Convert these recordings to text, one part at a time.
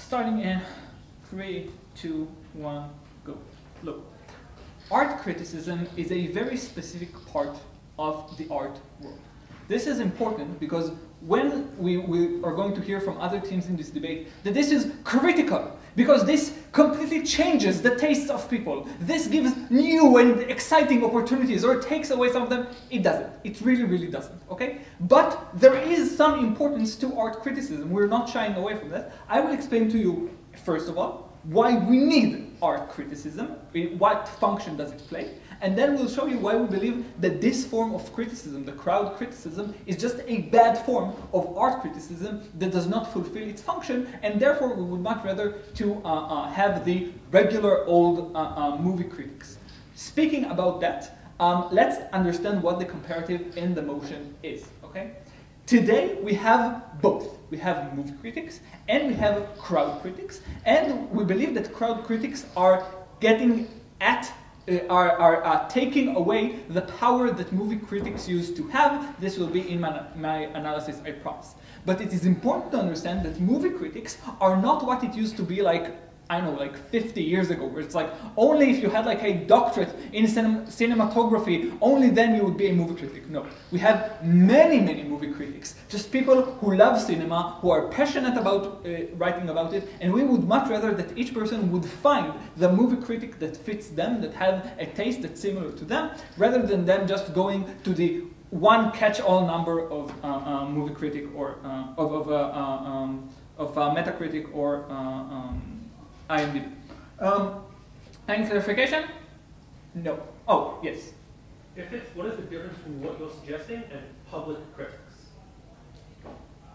Starting in 3, 2, 1, go. Look, art criticism is a very specific part of the art world. This is important because when we are going to hear from other teams in this debate that this is critical, because this completely changes the tastes of people. This gives new and exciting opportunities, or it takes away some of them. It doesn't. It really, really doesn't, okay? But there is some importance to art criticism. We're not shying away from that. I will explain to you, first of all, why we need art criticism, what function does it play, and then we'll show you why we believe that this form of criticism, the crowd criticism, is just a bad form of art criticism that does not fulfill its function, and therefore we would much rather to have the regular old movie critics. Speaking about that, let's understand what the comparative in the motion is, okay? Today we have both. We have movie critics and we have crowd critics, and we believe that crowd critics are getting at taking away the power that movie critics used to have. This will be in my analysis, I promise. But it is important to understand that movie critics are not what it used to be like, I don't know, like 50 years ago, where it's like only if you had like a doctorate in cinematography, only then you would be a movie critic. No, we have many, many movie critics, just people who love cinema, who are passionate about writing about it, and we would much rather that each person would find the movie critic that fits them, that have a taste that's similar to them, rather than them just going to the one catch-all number of movie critic or of Metacritic or IMDB. Any clarification? No. Oh, yes. What is the difference between what you're suggesting and public critics?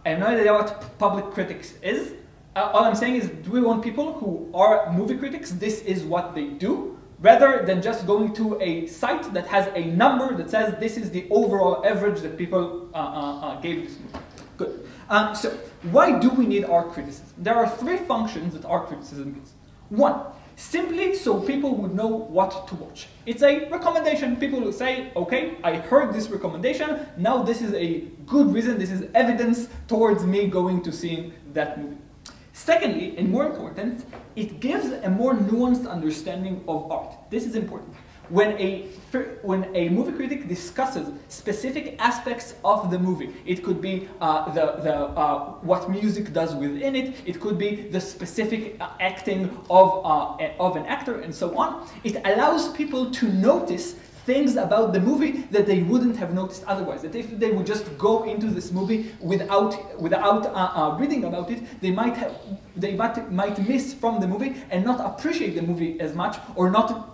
I have no idea what public critics is. All I'm saying is, do we want people who are movie critics, this is what they do, rather than just going to a site that has a number that says this is the overall average that people gave this movie. Good. So, why do we need art criticism? There are three functions that art criticism gives. One, simply so people would know what to watch. It's a recommendation. People will say, okay, I heard this recommendation, now this is a good reason, this is evidence towards me going to seeing that movie. Secondly, and more important, it gives a more nuanced understanding of art. This is important. When a movie critic discusses specific aspects of the movie, it could be what music does within it, it could be the specific acting of an actor, and so on. It allows people to notice things about the movie that they wouldn't have noticed otherwise. That if they would just go into this movie without reading about it, they might miss from the movie and not appreciate the movie as much, or not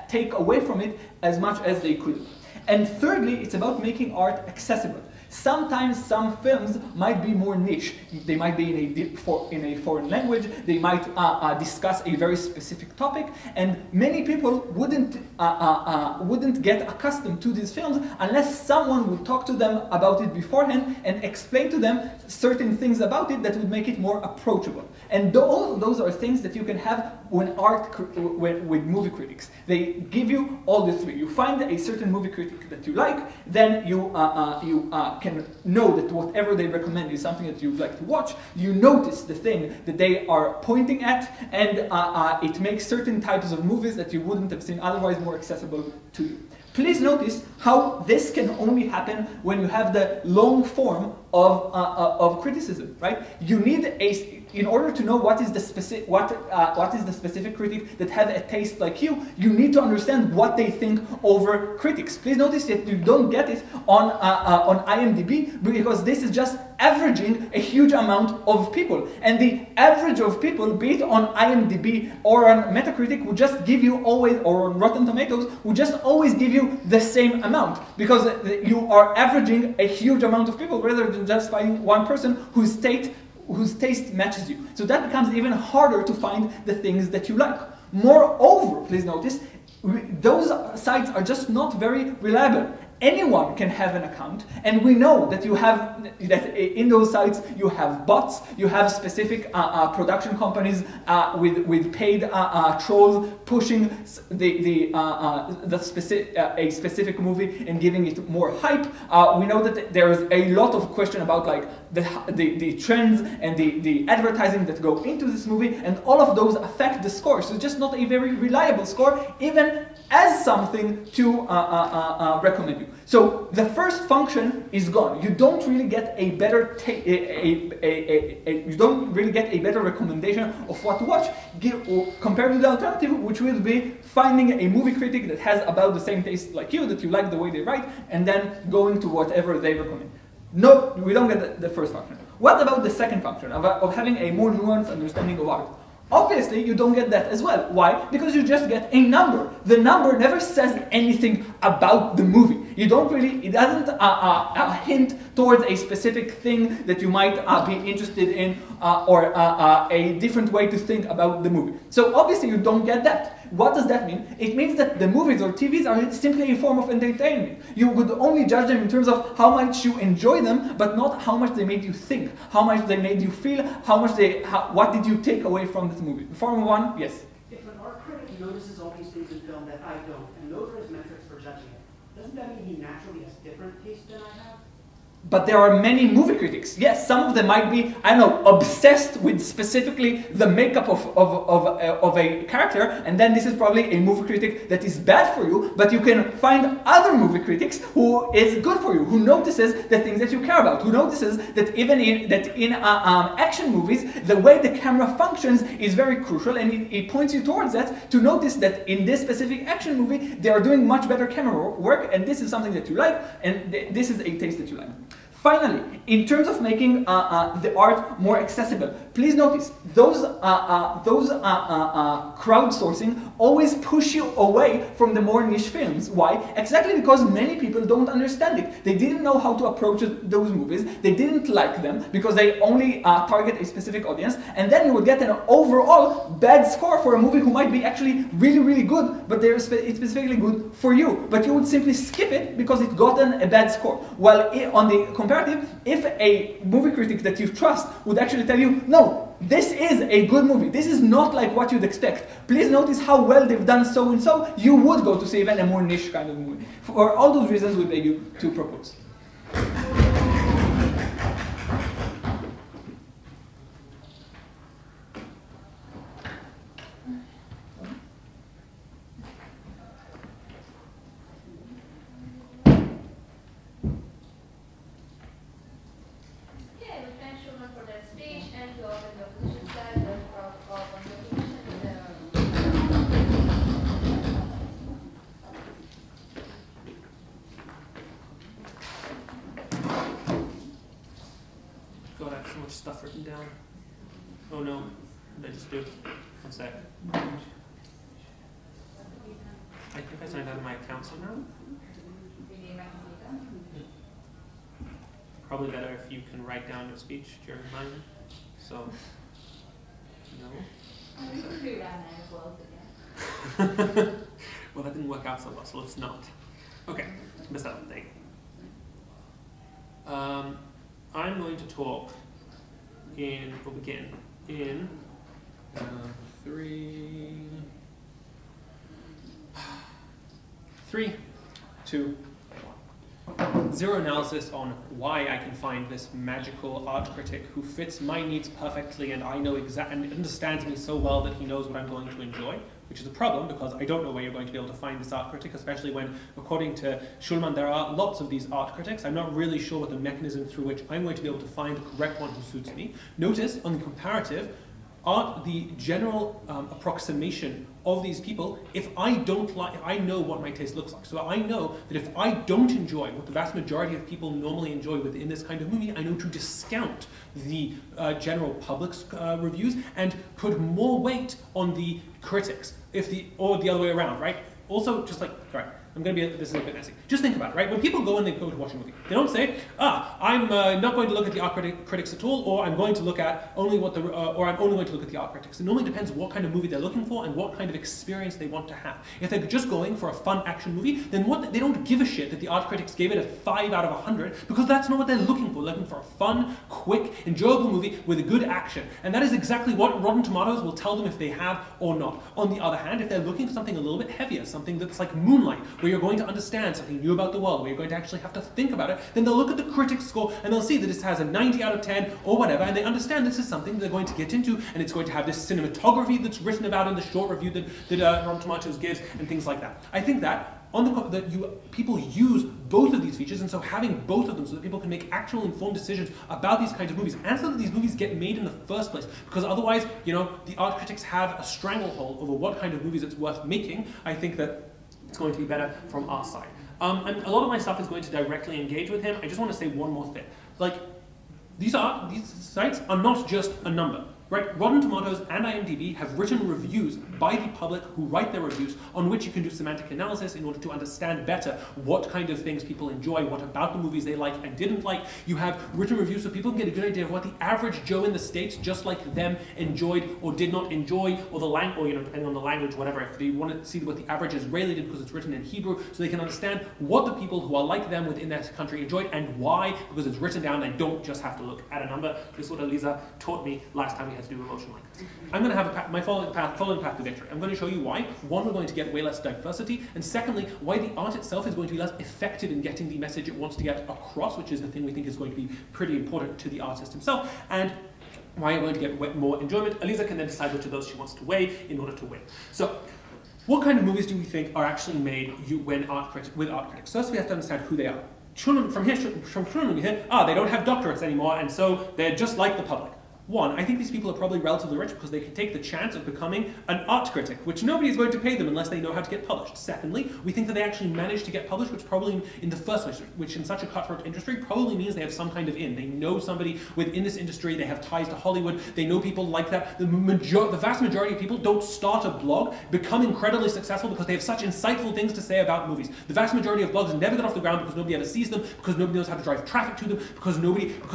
take away from it as much as they could. And thirdly, it's about making art accessible. Sometimes some films might be more niche. They might be in a foreign language. They might discuss a very specific topic, and many people wouldn't get accustomed to these films unless someone would talk to them about it beforehand and explain to them certain things about it that would make it more approachable. And those are things that you can have with movie critics. They give you all the three. You find a certain movie critic that you like, then you can know that whatever they recommend is something that you'd like to watch. You notice the thing that they are pointing at, and it makes certain types of movies that you wouldn't have seen otherwise more accessible to you. Please notice how this can only happen when you have the long form of criticism, right? You need in order to know what is the specific critic that have a taste like you need to understand what they think over critics. Please notice that you don't get it on IMDB, because this is just averaging a huge amount of people, and the average of people, be it on IMDB or on Metacritic, would just give you always, or on Rotten Tomatoes, would just always give you the same amount, because you are averaging a huge amount of people rather than just finding one person whose taste matches you. So that becomes even harder to find the things that you like. Moreover, please notice, those sites are just not very reliable. Anyone can have an account, and we know that in those sites you have bots, you have specific production companies with paid trolls pushing a specific movie and giving it more hype. We know that there is a lot of question about like the trends and the advertising that go into this movie, and all of those affect the score. So it's just not a very reliable score, even as something to recommend you. So the first function is gone. You don't really get a better you don't really get a better recommendation of what to watch compared to the alternative, which will be finding a movie critic that has about the same taste like you, that you like the way they write, and then going to whatever they recommend. No, we don't get the first function. What about the second function of having a more nuanced understanding of art? Obviously, you don't get that as well. Why? Because you just get a number. The number never says anything about the movie. You don't really, it doesn't hint towards a specific thing that you might be interested in or a different way to think about the movie. So obviously you don't get that. What does that mean? It means that the movies or TVs are simply a form of entertainment. You would only judge them in terms of how much you enjoy them, but not how much they made you think, how much they made you feel, what did you take away from this movie. Formula One, yes? If an art critic notices all these things in film that I don't, and those are his metrics for judging it, doesn't that mean he naturally has different taste than I have? But there are many movie critics. Yes, some of them might be, I don't know, obsessed with specifically the makeup of a character, and then this is probably a movie critic that is bad for you, but you can find other movie critics who is good for you, who notices the things that you care about, who notices that even in action movies, the way the camera functions is very crucial, and it points you towards that, to notice that in this specific action movie, they are doing much better camera work, and this is something that you like, and this is a taste that you like. Finally, in terms of making the art more accessible, please notice those crowdsourcing always push you away from the more niche films. Why? Exactly because many people don't understand it. They didn't know how to approach those movies. They didn't like them because they only target a specific audience. And then you would get an overall bad score for a movie who might be actually really, really good, but it's specifically good for you. But you would simply skip it because it gotten a bad score. While on the comparative, if a movie critic that you trust would actually tell you, no, this is a good movie, this is not like what you'd expect, please notice how well they've done so and so, you would go to see even a more niche kind of movie. For all those reasons, we beg you to propose. Stuff written down. Oh no, I just do. 1 sec. I think I signed out of my account somehow. Probably better if you can write down your speech during mine. So, no. We can do that as well together. Well, that didn't work out so well, so let's not. Okay, missed out on thing. I'm going to talk we'll begin in 3, 2, 1. Zero analysis on why I can find this magical art critic who fits my needs perfectly, and I know and understands me so well that he knows what I'm going to enjoy, which is a problem because I don't know where you're going to be able to find this art critic, especially when, according to Schulman, there are lots of these art critics. I'm not really sure what the mechanism through which I'm going to be able to find the correct one who suits me. Notice on the comparative, the general approximation of these people, if I don't like, I know what my taste looks like. So I know that if I don't enjoy what the vast majority of people normally enjoy within this kind of movie, I know to discount the general public's reviews and put more weight on the critics, or the other way around, right? Also, just like, right, this is a bit messy. Just think about it, right? When people go and they go to watch a movie, they don't say, I'm not going to look at the art critics at all, or I'm going to look at or I'm only going to look at the art critics. It normally depends what kind of movie they're looking for and what kind of experience they want to have. If they're just going for a fun action movie, then they don't give a shit that the art critics gave it a 5 out of 100, because that's not what they're looking for. They're looking for a fun, quick, enjoyable movie with a good action. And that is exactly what Rotten Tomatoes will tell them if they have or not. On the other hand, if they're looking for something a little bit heavier, something that's like Moonlight, where you're going to understand something new about the world, where you're going to actually have to think about it, then they'll look at the critics score and they'll see that it has a 90 out of 10 or whatever, and they understand this is something they're going to get into, and it's going to have this cinematography that's written about in the short review that Rotten Tomatoes gives, and things like that. I think that people use both of these features, and so having both of them so that people can make actual informed decisions about these kinds of movies, and so that these movies get made in the first place. Because otherwise, the art critics have a stranglehold over what kind of movies it's worth making. I think that it's going to be better from our side. And a lot of my stuff is going to directly engage with him. I just want to say one more thing. These sites are not just a number. Right? Rotten Tomatoes and IMDB have written reviews by the public who write their reviews on which you can do semantic analysis in order to understand better what kind of things people enjoy, what about the movies they like and didn't like. You have written reviews so people can get a good idea of what the average Joe in the States, just like them, enjoyed or did not enjoy, or the language, depending on the language, whatever. If they want to see what the average Israeli did because it's written in Hebrew, so they can understand what the people who are like them within that country enjoyed and why, because it's written down and don't just have to look at a number. This is what Aliza taught me last time we had to do emotion link. I'm going to have my following path to victory. I'm going to show you why. One, we're going to get way less diversity, and secondly, why the art itself is going to be less effective in getting the message it wants to get across, which is the thing we think is going to be pretty important to the artist himself, and why you're going to get more enjoyment. Aliza can then decide which of those she wants to weigh in order to win. So, what kind of movies do we think are actually made with art critics? First, we have to understand who they are. Schulman, from Schulman, we hear, they don't have doctorates anymore, and so they're just like the public. One, I think these people are probably relatively rich because they can take the chance of becoming an art critic, which nobody is going to pay them unless they know how to get published. Secondly, we think that they actually manage to get published, which probably in the first place, which in such a cutthroat industry probably means they have some kind of in. They know somebody within this industry, they have ties to Hollywood, they know people like that. The vast majority of people don't start a blog, become incredibly successful because they have such insightful things to say about movies. The vast majority of blogs never get off the ground because nobody ever sees them, because nobody knows how to drive traffic to them, because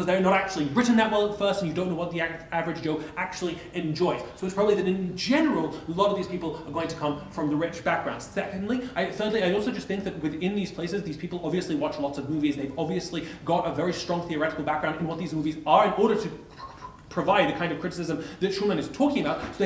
they're not actually written that well at first, and you don't know what the average Joe actually enjoys. So it's probably that in general, a lot of these people are going to come from the rich backgrounds. Thirdly, I also just think that within these places, these people obviously watch lots of movies. They've obviously got a very strong theoretical background in what these movies are in order to provide the kind of criticism that Schulman is talking about. So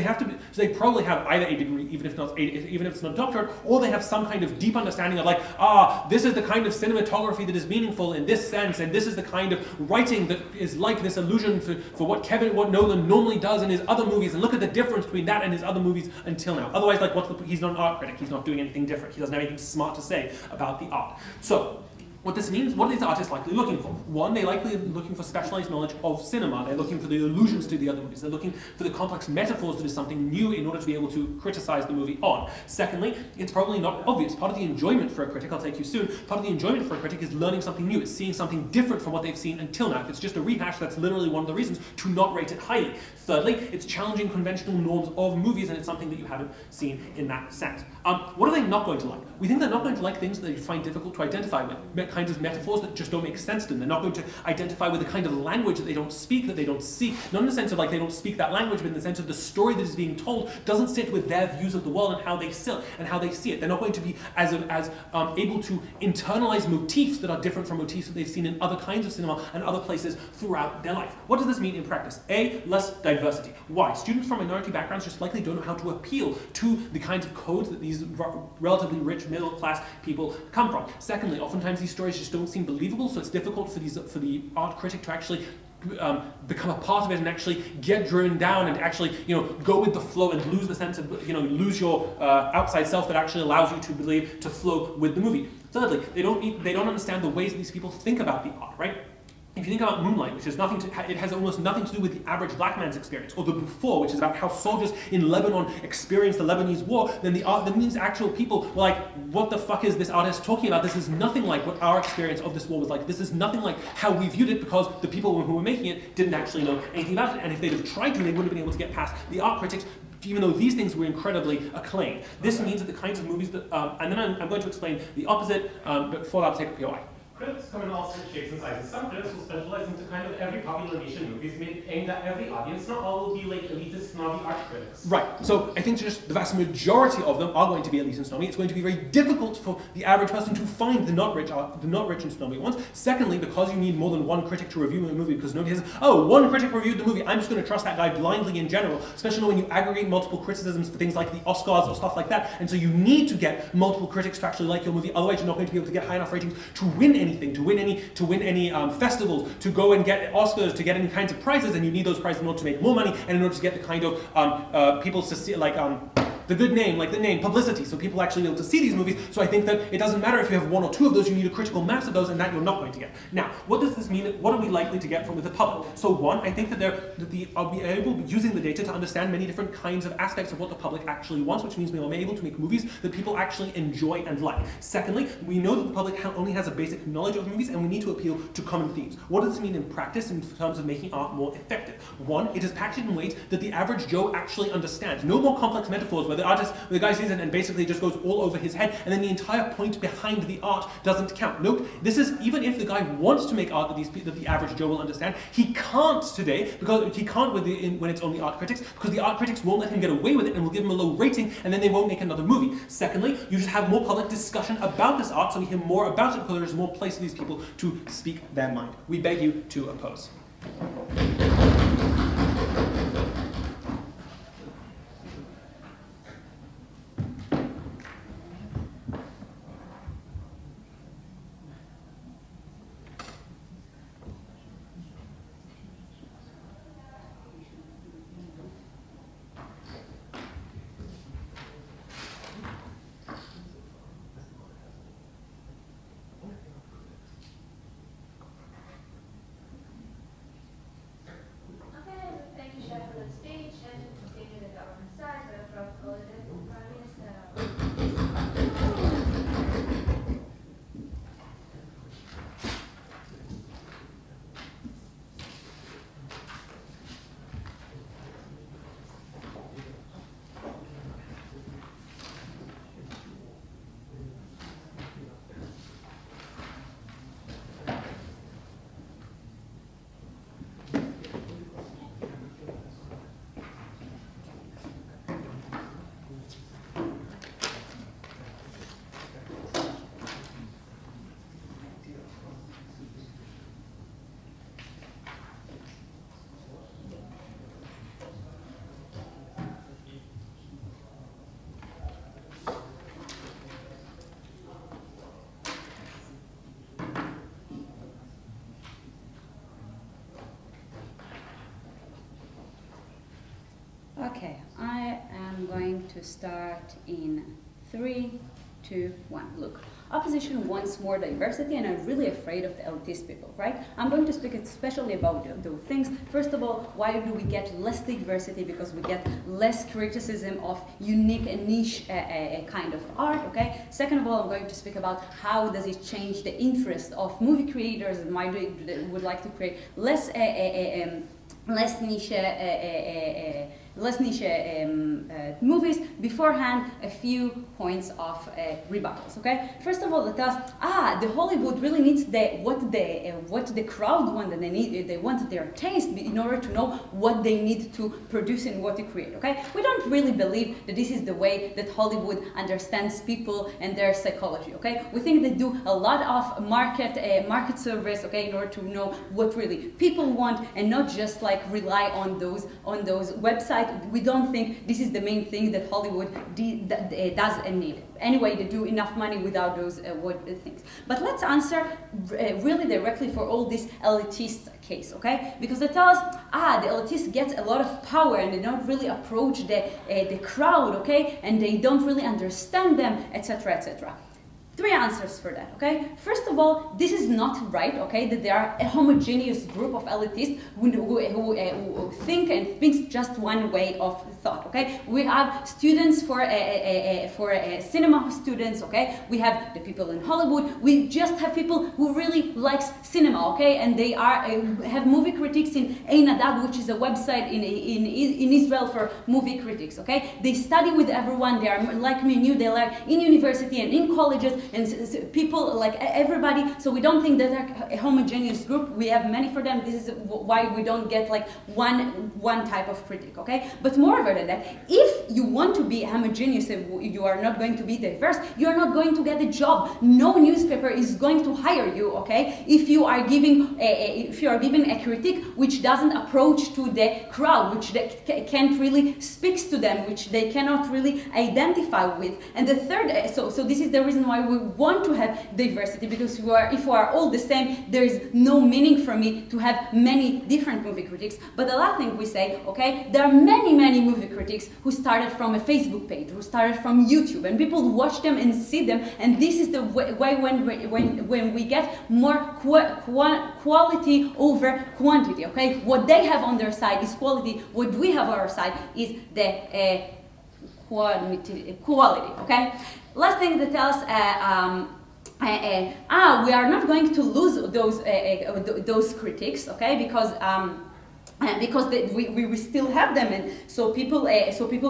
they probably have either a degree, even if it's not a doctorate, or they have some kind of deep understanding of this is the kind of cinematography that is meaningful in this sense, and this is the kind of writing that is like this allusion for what Nolan normally does in his other movies, and look at the difference between that and his other movies until now. Otherwise, he's not an art critic. He's not doing anything different. He doesn't have anything smart to say about the art. So, what this means, what are these artists likely looking for? One, they're likely looking for specialized knowledge of cinema. They're looking for the allusions to the other movies. They're looking for the complex metaphors that is something new in order to be able to criticize the movie on. Secondly, it's probably not obvious. Part of the enjoyment for a critic, I'll take you soon, part of the enjoyment for a critic is learning something new. It's seeing something different from what they've seen until now. If it's just a rehash, that's literally one of the reasons to not rate it highly. Thirdly, it's challenging conventional norms of movies, and it's something that you haven't seen in that sense. What are they not going to like? We think they're not going to like things that they find difficult to identify with, kinds of metaphors that just don't make sense to them. They're not going to identify with the kind of language that they don't speak, that they don't see. Not in the sense of they don't speak that language, but in the sense of the story that is being told doesn't sit with their views of the world and how they see it. They're not going to be as able to internalize motifs that are different from motifs that they've seen in other kinds of cinema and other places throughout their life. What does this mean in practice? A, less diversity. Why? Students from minority backgrounds just likely don't know how to appeal to the kinds of codes that these relatively rich middle-class people come from. Secondly, oftentimes these stories just don't seem believable, so it's difficult for the art critic to actually become a part of it and actually get driven down and actually go with the flow and lose the sense of lose your outside self that actually allows you to flow with the movie. Thirdly, they don't understand the ways that these people think about the art, right? If you think about Moonlight, which it has almost nothing to do with the average black man's experience, or The Before, which is about how soldiers in Lebanon experienced the Lebanese war, then these actual people were like, what the fuck is this artist talking about? This is nothing like what our experience of this war was like. This is nothing like how we viewed it, because the people who were making it didn't actually know anything about it, and if they'd have tried to, they wouldn't have been able to get past the art critics, even though these things were incredibly acclaimed. This means that the kinds of movies that, and then I'm going to explain the opposite, but before that I'll take a POI. Critics come in all shapes and sizes. Some critics will specialize into kind of every popular niche in movies aimed at every audience. Not all will be like elitist, snobby art critics. Right. So I think just the vast majority of them are going to be elite and snobby. It's going to be very difficult for the average person to find the not rich and snobby ones. Secondly, because you need more than one critic to review a movie, because nobody says, oh, one critic reviewed the movie, I'm just going to trust that guy blindly in general, especially when you aggregate multiple criticisms for things like the Oscars or stuff like that. And so you need to get multiple critics to actually like your movie. Otherwise, you're not going to be able to get high enough ratings to win anything, to win any festivals, to go and get Oscars, to get any kinds of prizes, and you need those prizes in order to make more money and in order to get the kind of people to see, like the good name, like the name, publicity, so people actually be able to see these movies. So I think that it doesn't matter if you have one or two of those, you need a critical mass of those, and that you're not going to get. Now, what does this mean? What are we likely to get from the public? So one, I think that I'll be able, using the data, to understand many different kinds of aspects of what the public actually wants, which means we are able to make movies that people actually enjoy and like. Secondly, we know that the public only has a basic knowledge of movies, and we need to appeal to common themes. What does this mean in practice in terms of making art more effective? One, it is packaged in ways that the average Joe actually understands. No more complex metaphors where the guy sees it and basically just goes all over his head, and then the entire point behind the art doesn't count. Note, this is even if the guy wants to make art that the average Joe will understand, he can't today, because he can't when it's only art critics, because the art critics won't let him get away with it and will give him a low rating, and then they won't make another movie. Secondly, you should have more public discussion about this art so we hear more about it, because there's more place for these people to speak their mind. We beg you to oppose. Okay, I am going to start in 3, 2, 1. Look, opposition wants more diversity, and I'm really afraid of the elitist people, right? I'm going to speak especially about those things. First of all, why do we get less diversity? Because we get less criticism of unique and niche kind of art, okay? Second of all, I'm going to speak about how does it change the interest of movie creators, and why they would like to create less niche movies. Beforehand, a few points of rebuttals. Okay. First of all, let us the Hollywood really needs what the crowd want, and they want their taste in order to know what they need to produce and what to create. Okay. We don't really believe that this is the way that Hollywood understands people and their psychology. Okay. We think they do a lot of market surveys. Okay, in order to know what really people want, and not just like rely on those websites. We don't think this is the main thing that Hollywood does and need. Anyway, they do enough money without those things. But let's answer really directly for all this elitist case, okay? Because they tell us, the elitist gets a lot of power and they don't really approach the crowd, okay? And they don't really understand them, etc., etc. 3 answers for that, okay? First of all, this is not right, okay? That there are a homogeneous group of elitists who think and thinks just one way of thought, okay? We have students for cinema students, okay? We have the people in Hollywood. We just have people who really likes cinema, okay? And they are have movie critics in Einadab, which is a website in Israel for movie critics, okay? They study with everyone. They are like me and you. They are in university and in colleges. and people like everybody. So we don't think that they're a homogeneous group. We have many for them. This is why we don't get like one type of critic, okay? But moreover than that, if you want to be homogeneous, you are not going to be diverse, you are not going to get a job. No newspaper is going to hire you, okay? If you are giving a critique which doesn't approach to the crowd, which they can't really speak to them, which they cannot really identify with. And the third, so this is the reason why we want to have diversity, because if we are all the same, there is no meaning for me to have many different movie critics. But the last thing we say, okay, there are many movie critics who started from a Facebook page, who started from YouTube, and people watch them and see them, and this is the way when we get more quality over quantity, okay? What they have on their side is quality, what we have on our side is the quality, okay? Last thing that tells we are not going to lose those critics, okay? Because we still have them, and so people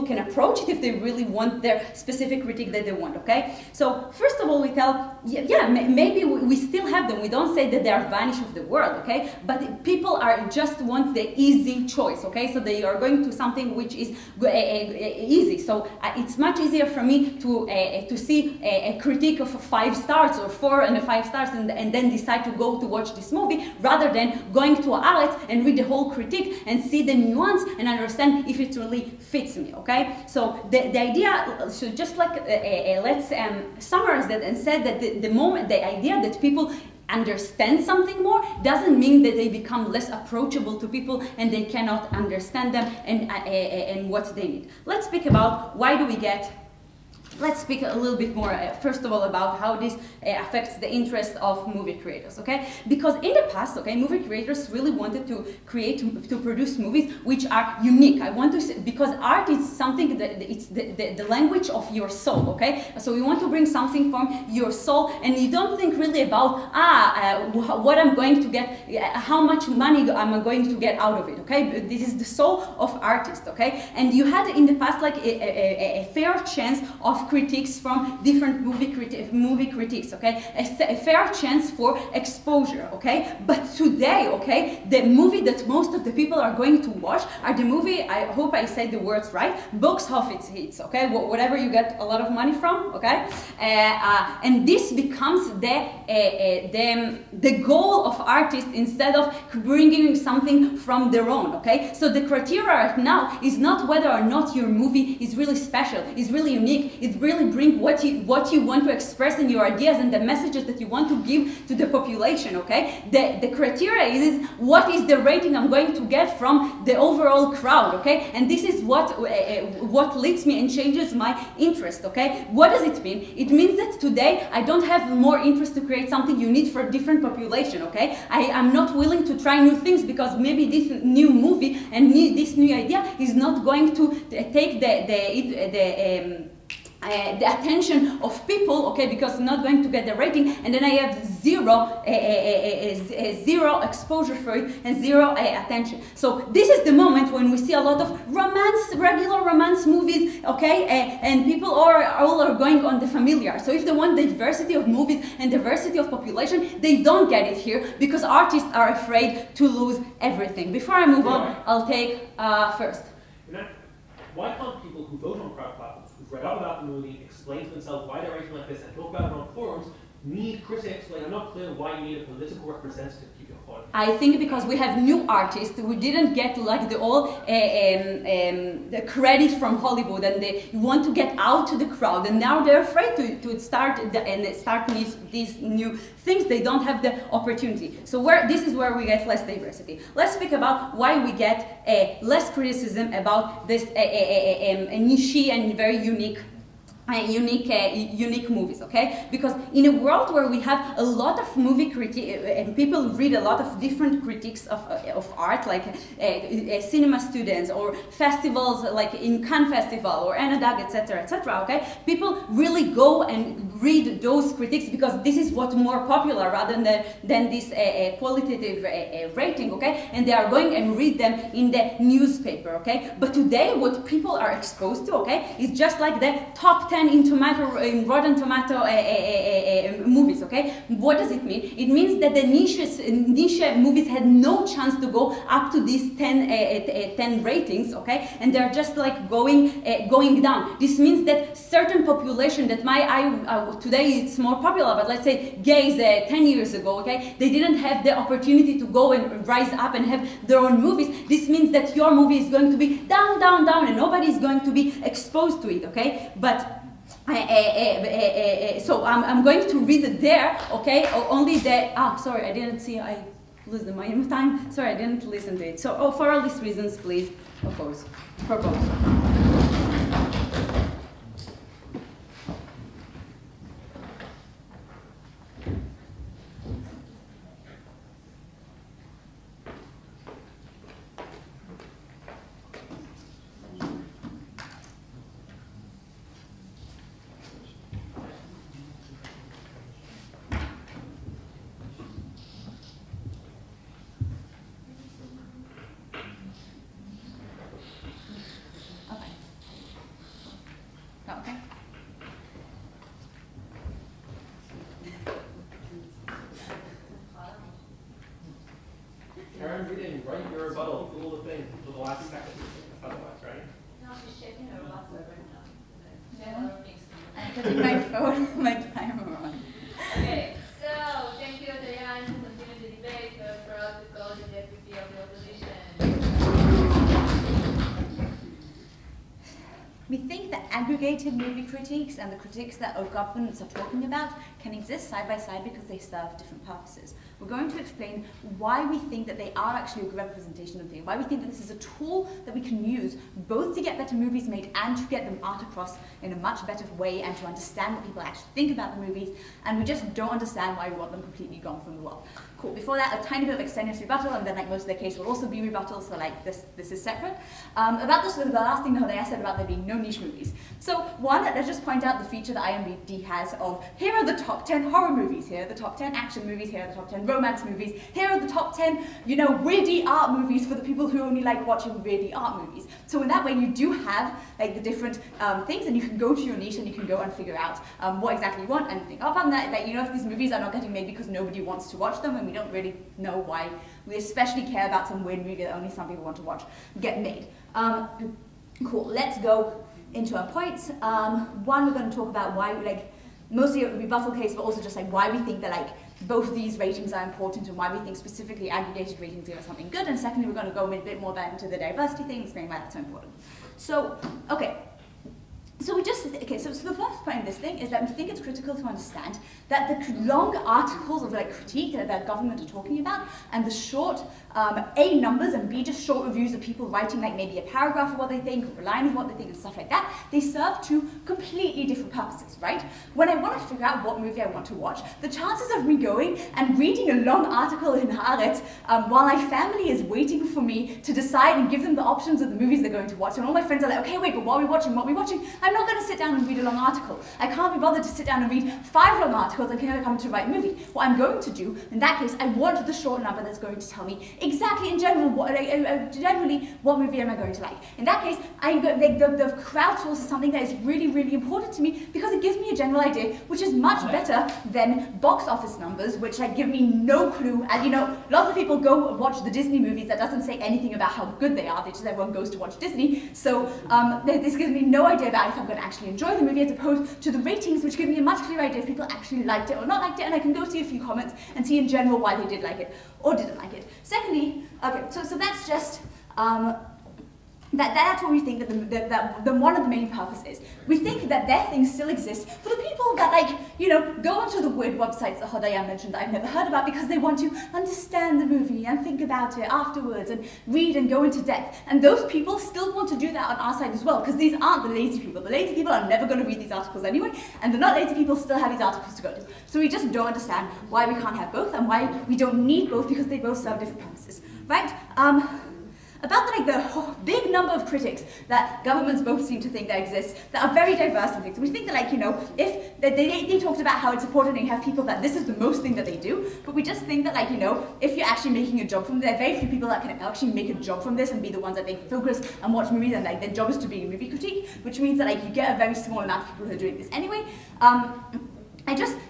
can approach it if they really want their specific critique that they want, okay? So first of all, we tell, maybe we still have them. We don't say that they are vanished of the world, okay? But people are just want the easy choice, okay? So they are going to something which is easy. So it's much easier for me to see a critique of 5 stars or 4 and 5 stars and then decide to go to watch this movie, rather than going to Haaretz and read the whole critique and see the nuance and understand if it really fits me, okay? So the idea, so just like let's summarize that and say that the idea that people understand something more doesn't mean that they become less approachable to people and they cannot understand them and what they need. Let's speak about why do we get. Let's speak a little bit more, first of all, about how this affects the interest of movie creators, okay? Because in the past, okay, movie creators really wanted to produce movies which are unique. I want to say, because art is something that it's the language of your soul, okay? So you want to bring something from your soul, and you don't think really about what I'm going to get, how much money I'm going to get out of it, okay? This is the soul of artists, okay? And you had in the past like a fair chance of critiques from different movie critiques, okay? A fair chance for exposure, okay? But today, okay, the movie that most of the people are going to watch are the movie, I hope I say the words right, box office hits, okay? Whatever you get a lot of money from, okay? And this becomes the goal of artists instead of bringing something from their own, okay? So the criteria right now is not whether or not your movie is really special, is really unique, it really bring what you want to express in your ideas and the messages that you want to give to the population, okay? The criteria is what is the rating I'm going to get from the overall crowd, okay? And this is what leads me and changes my interest, okay? What does it mean? It means that today I don't have more interest to create something unique for a different population, okay? I'm not willing to try new things because maybe this new movie and this new idea is not going to take the attention of people, okay, because I'm not going to get the rating, and then I have zero exposure for it and zero attention. So this is the moment when we see a lot of regular romance movies, okay, and people all are going on the familiar. So if they want diversity of movies and diversity of population, they don't get it here because artists are afraid to lose everything. Before I move on, I'll take first. Why can't people who vote on crowd platforms, who've read out about the movie, explain to themselves why they're rating like this, and talk about it on forums, need critics? Like, I'm not clear why you need a political representative to keep your point. I think because we have new artists who didn't get like the credit from Hollywood, and they want to get out to the crowd, and now they're afraid to start these new things. They don't have the opportunity. So this is where we get less diversity. Let's speak about why we get less criticism about this niche and very unique movies, okay? Because in a world where we have a lot of movie critics and people read a lot of different critiques of art, like cinema students or festivals like in Cannes Festival or Anadag, etc., okay? People really go and read those critics because this is what's more popular rather than this qualitative rating, okay? And they are going and read them in the newspaper, okay? But today, what people are exposed to, okay, is just like the top 10 in Rotten Tomato movies, okay? What does it mean? It means that the niche movies had no chance to go up to these 10 ratings, okay? And they're just like going down. This means that certain population that today it's more popular, but let's say gays 10 years ago, okay, they didn't have the opportunity to go and rise up and have their own movies. This means that your movie is going to be down, down, down, and nobody is going to be exposed to it, okay? But so I'm going to read it there, okay? Only the sorry, I didn't see. I lose the time. Sorry, I didn't listen to it. So for all these reasons, please propose. Karen, we didn't write your rebuttal, do all the things until the last second. Otherwise, right? No, she's checking her WhatsApp right now. I'm putting my phone, my timer on. Okay, so thank you, Hodaya, to continue the debate. We're proud to call the deputy of the opposition. We think that aggregated movie critiques and the critiques that our governments are talking about can exist side by side because they serve different purposes. We're going to explain why we think that they are actually a good representation of things, why we think that this is a tool that we can use both to get better movies made and to get them out across in a much better way and to understand what people actually think about the movies, and we just don't understand why we want them completely gone from the world. Cool. Before that, a tiny bit of extraneous rebuttal, and then like most of the case will also be rebuttal, so like this is separate. About this, the last thing that I said about there being no niche movies. So one, let's just point out the feature that IMDb has of here are the top 10 horror movies, here are the top 10 action movies, here are the top 10 romance movies, here are the top 10, weirdy art movies for the people who only like watching weirdy art movies. So in that way, you do have like the different things, and you can go to your niche and you can go and figure out what exactly you want and think, apart from that, if these movies are not getting made because nobody wants to watch them, and we don't really know why we especially care about some weird movie that only some people want to watch get made. Cool, let's go into our points. One, we're going to talk about why, mostly a rebuttal case, but also just why we think that both of these ratings are important and why we think specifically aggregated ratings give us something good. And secondly, we're going to go a bit more into the diversity thing, explain why that's so important. So, okay. So so the first point of this thing is that we think it's critical to understand that the long articles of critique that government are talking about and the short A, numbers, and B, just short reviews of people writing maybe a paragraph of what they think, or a line of what they think, and stuff like that, they serve two completely different purposes, right? When I want to figure out what movie I want to watch, the chances of me going and reading a long article in Haaretz while my family is waiting for me to decide and give them the options of the movies they're going to watch, and all my friends are like, okay, wait, but what are we watching, I'm not going to sit down and read a long article. I can't be bothered to sit down and read 5 long articles and can come to write a movie. What I'm going to do, in that case, I want the short number that's going to tell me exactly, in general, generally, what movie am I going to like. In that case, the crowdsource is something that is really, really important to me because it gives me a general idea, which is much better than box office numbers, which give me no clue. And lots of people go watch the Disney movies that doesn't say anything about how good they are. They just everyone goes to watch Disney. So this gives me no idea about if I'm going to actually enjoy the movie, as opposed to the ratings, which give me a much clearer idea if people actually liked it or not liked it, and I can go see a few comments and see in general why they did like it or didn't like it. Secondly, okay, so that's just that's what we think that one of the main purposes is. We think that their things still exist for the people that go onto the weird websites that Hodaya mentioned that I've never heard about because they want to understand the movie and think about it afterwards and read and go into depth. And those people still want to do that on our side as well, because these aren't the lazy people. The lazy people are never going to read these articles anyway, and the not lazy people still have these articles to go to. So we just don't understand why we can't have both and why we don't need both, because they both serve different purposes, right? about the big number of critics that governments both seem to think that exist that are very diverse and things. So we think that if they talked about how it's important and you have people that this is the most thing that they do, but we just think that if you're actually making a job from there are very few people that can actually make a job from this and be the ones that they focus and watch movies and their job is to be a movie critique, which means that you get a very small amount of people who are doing this anyway.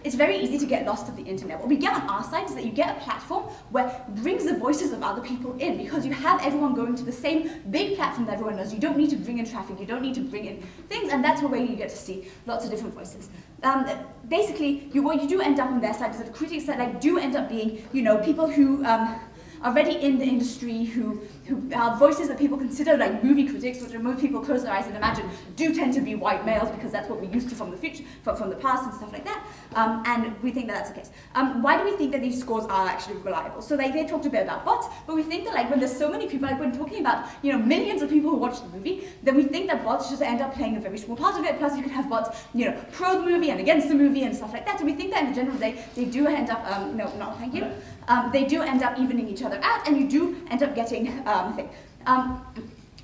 It's very easy to get lost at the internet. What we get on our side is that you get a platform where it brings the voices of other people in because you have everyone going to the same big platform that everyone knows. You don't need to bring in traffic, you don't need to bring in things, and that's where you get to see lots of different voices. Basically, what you do end up on their side is that the critics that do end up being, people who are already in the industry, who are voices that people consider movie critics, which most people close their eyes and imagine do tend to be white males because that's what we're used to from the future, from the past and stuff like that. And we think that that's the case. Why do we think that these scores are actually reliable? So they talked a bit about bots, but we think that when there's so many people, when talking about millions of people who watch the movie, then we think that bots just end up playing a very small part of it. Plus you can have bots, pro the movie and against the movie and stuff like that. So we think that in general they do end up thank you. They do end up evening each other out, and you do end up getting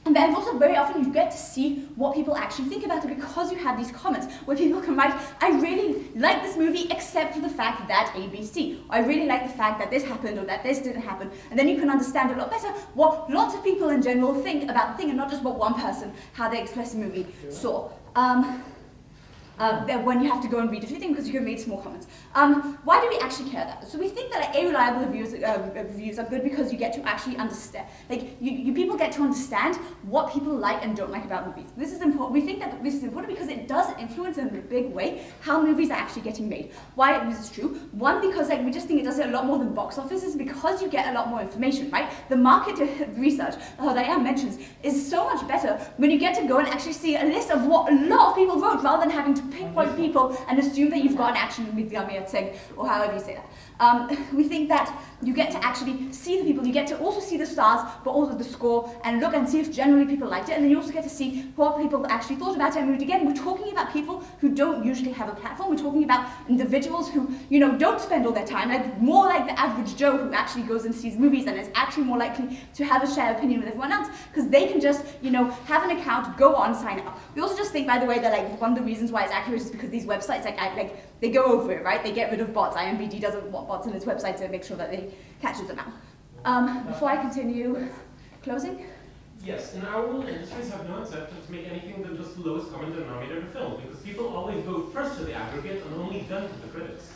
and then also very often you get to see what people actually think about it because you have these comments where people can write, I really like this movie except for the fact that ABC. Or, I really like the fact that this happened or that this didn't happen. And then you can understand a lot better what lots of people in general think about the thing and not just what one person, how they express the movie saw. When you have to go and read a few things because you can read small comments. Why do we actually care that? So we think that reliable reviews are good because you get to actually understand, people get to understand what people like and don't like about movies. This is important. We think that this is important because it does influence in a big way how movies are actually getting made. Why this is true? One, because we just think it does it a lot more than box offices because you get a lot more information, right? The market research that Hodaya mentions is so much better when you get to go and actually see a list of what a lot of people wrote rather than having to pinpoint people and assume that you've got an action with Yamir or however you say that. We think that you get to actually see the people, you get to also see the stars, but also the score, and look and see if generally people liked it, and then you also get to see what people actually thought about it and moved again. We're talking about people who don't usually have a platform. We're talking about individuals who, don't spend all their time, more like the average Joe who actually goes and sees movies and is actually more likely to have a shared opinion with everyone else, because they can just, have an account, go on, sign up. We also just think, by the way, that one of the reasons why it's accurate is because these websites, they go over it, right? They get rid of bots. IMDB doesn't want bots on its website to make sure that they catches them out. Before I continue, closing? Yes, in our world, industries have no incentive to make anything than just the lowest common denominator to film, because people always go first to the aggregate and only then to the critics.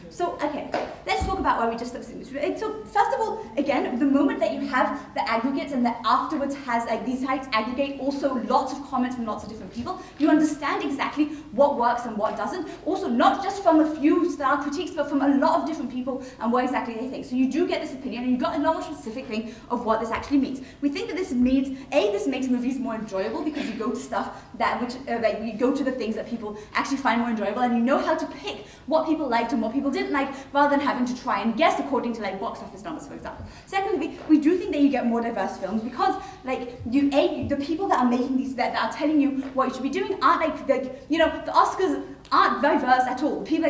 So, okay, let's talk about why we just listened to this. So, first of all, again, the moment that you have the aggregates and that afterwards has, these sites aggregate also lots of comments from lots of different people, you understand exactly what works and what doesn't. Also, not just from a few star critiques, but from a lot of different people and what exactly they think. So you do get this opinion, and you've got a lot more specific thing of what this actually means. We think that this means, this makes movies more enjoyable because you go to stuff you go to the things that people actually find more enjoyable, and you know how to pick what people liked and what people didn't like, rather than having to try and guess according to box office numbers, for example. Secondly, we do think that you get more diverse films because the people that are making these that are telling you what you should be doing aren't the Oscars aren't diverse at all. People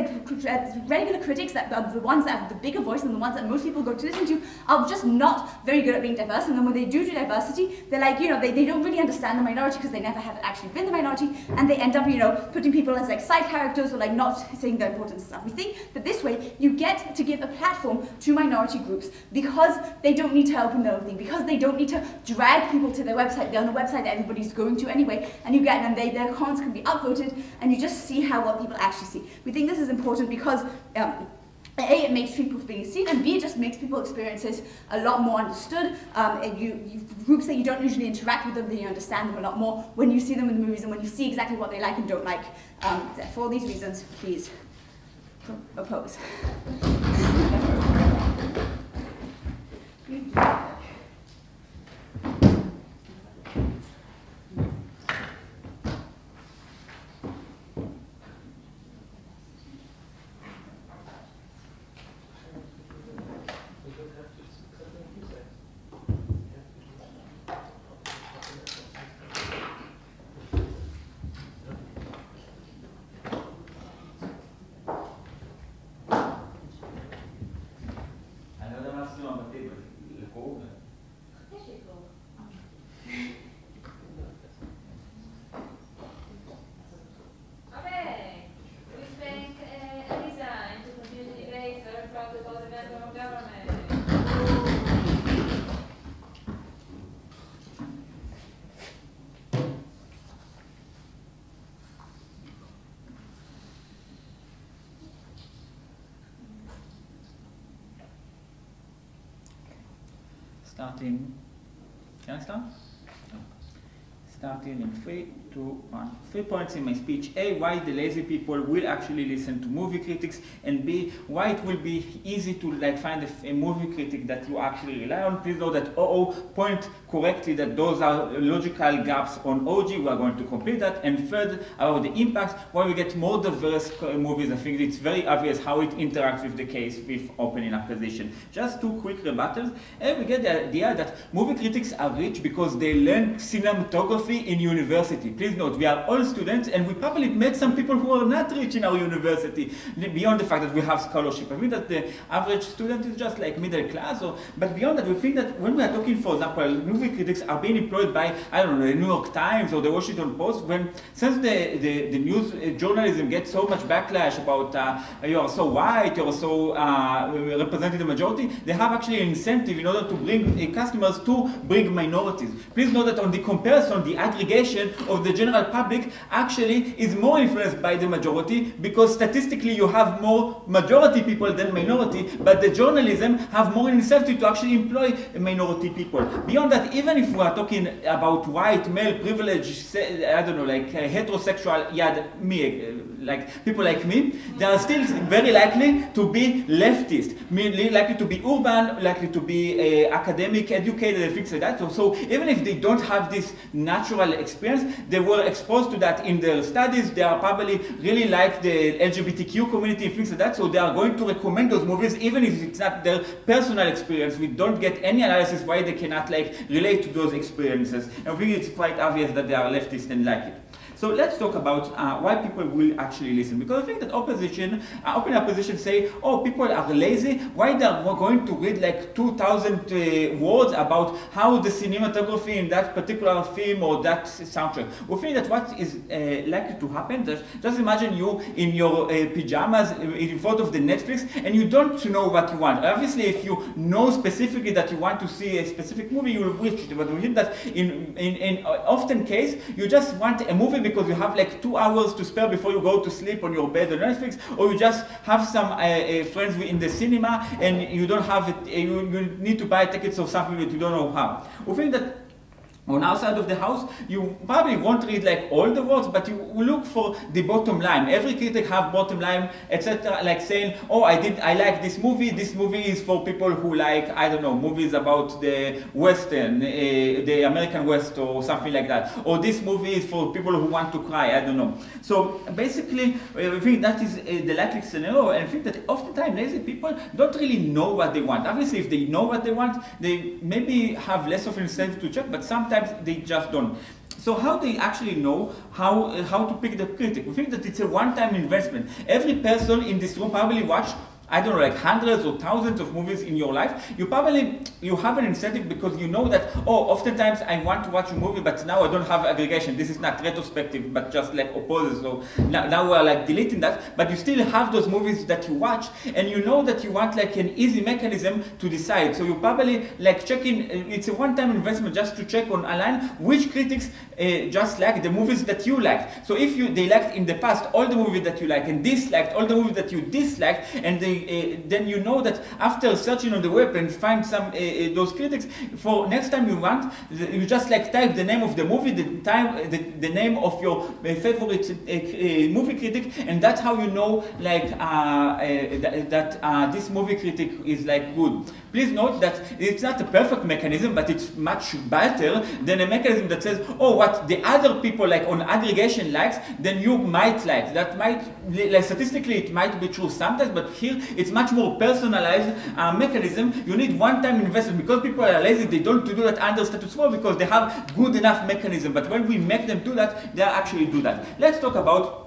regular critics that are the ones that have the bigger voice and the ones that most people go to listen to are just not very good at being diverse. And then when they do diversity, they're they don't really understand the minority because they never have actually been the minority, and they end up putting people as side characters or not saying the important stuff. We think that this way you get to give a platform to minority groups because they don't need to open their own thing, because they don't need to drag people to their website. They're on the website that everybody's going to anyway, and you get them. Their comments can be upvoted, and you just see what people actually see. We think this is important because A, it makes people being seen, and B, it just makes people's experiences a lot more understood. Groups that you don't usually interact with them, then you understand them a lot more when you see them in the movies and when you see exactly what they like and don't like. For all these reasons, please oppose. אני לא יודע מה עשינו על בתים, לקרוא Starting, can I start? Starting in 3, 2, 1. 3 points in my speech. A, why the lazy people will actually listen to movie critics, and B, why it will be easy to find a movie critic that you actually rely on. Please know that OO point correctly that those are logical gaps on OG. We are going to complete that. And third, about the impact, why we get more diverse movies. I think it's very obvious how it interacts with the case with opening acquisition. Just 2 quick rebuttals. And we get the idea that movie critics are rich because they learn cinematography in university. Please note, we are all students, and we probably met some people who are not rich in our university, beyond the fact that we have scholarship. I think that the average student is just like middle class, but beyond that, we think that when we are talking, for example, movie critics are being employed by, I don't know, the New York Times or the Washington Post, since the news journalism gets so much backlash about you are so white, you are so representing the majority, they have actually an incentive in order to bring customers to bring minorities. Please know that on the comparison, the aggregation of the general public actually is more influenced by the majority, because statistically you have more majority people than minority, but the journalism have more incentive to actually employ minority people. Beyond that, even if we are talking about white, male, privileged, I don't know, like heterosexual, like people like me, they are still very likely to be leftist, likely to be urban, likely to be academic, educated, and things like that. So even if they don't have this natural experience, they were exposed to that in their studies. They are probably really like the LGBTQ community and things like that, so they are going to recommend those movies even if it's not their personal experience. We don't get any analysis why they cannot relate to those experiences. And I think it's quite obvious that they are leftist and like it. So let's talk about why people will actually listen. Because I think that open opposition say, oh, people are lazy. Why they are going to read 2,000 words about how the cinematography in that particular film or that soundtrack? We think that what is likely to happen, just imagine you in your pajamas in front of the Netflix and you don't know what you want. Obviously, if you know specifically that you want to see a specific movie, you will watch it. But we think that in often case, you just want a movie because you have 2 hours to spare before you go to sleep on your bed on Netflix, or you just have some friends in the cinema and you don't have it, you need to buy tickets or something that you don't know how. We think that on our side of the house, you probably won't read all the words, but you will look for the bottom line. Every critic have bottom line, etc. Saying, oh, I like this movie. This movie is for people who like, I don't know, movies about the Western, the American West or something like that. Or this movie is for people who want to cry, I don't know. So basically, I think that is the likely scenario, and I think that oftentimes lazy people don't really know what they want. Obviously, if they know what they want, they maybe have less of an incentive to check, but sometimes they just don't. So how do you actually know how to pick the critic? We think that it's a one-time investment. Every person in this room probably watched, I don't know, hundreds or thousands of movies in your life. You have an incentive because you know that, oh, oftentimes I want to watch a movie, but now I don't have aggregation. This is not retrospective, but just opposes. So now we're deleting that, but you still have those movies that you watch, and you know that you want an easy mechanism to decide. So you probably checking, it's a one-time investment just to check online which critics just like the movies that you like. So if they liked in the past all the movies that you like and disliked all the movies that you disliked, and then you know that after searching on the web and find some those critics, for next time you want, you just type the name of the movie, the name of your favorite movie critic, and that's how you know that this movie critic is good. Please note that it's not a perfect mechanism, but it's much better than a mechanism that says, oh, what the other people on aggregation likes, then you might like. That might, statistically, it might be true sometimes, but here it's much more personalized mechanism. You need one-time investment. Because people are lazy, they don't do that under status quo because they have good enough mechanism. But when we make them do that, they actually do that. Let's talk about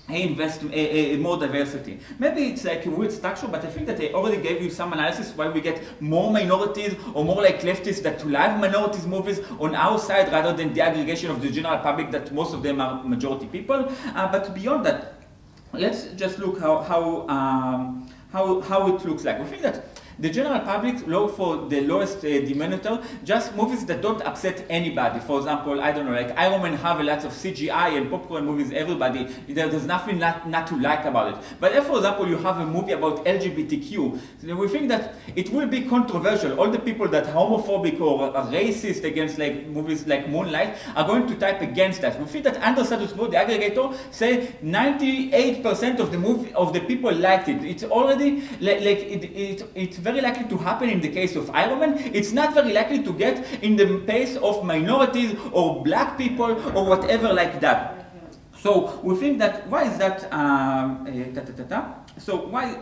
more diversity. Maybe it's a weird structure, but I think that I already gave you some analysis why we get more minorities or more leftists that like minorities movies on our side rather than the aggregation of the general public that most of them are majority people. But beyond that, let's just look how it looks like. We think that the general public look for the lowest denominator, just movies that don't upset anybody. For example, I don't know, like Iron Man have a lot of CGI and popcorn movies, everybody, there's nothing not to like about it. But if, for example, you have a movie about LGBTQ, so we think that it will be controversial. All the people that are homophobic or are racist against like movies like Moonlight are going to type against that. We think that under status quo, the aggregator say 98% of the people liked it. It's already it's very likely to happen in the case of Iron Man. It's not very likely to get in the case of minorities or black people or whatever like that. So we think that, why is that, so why,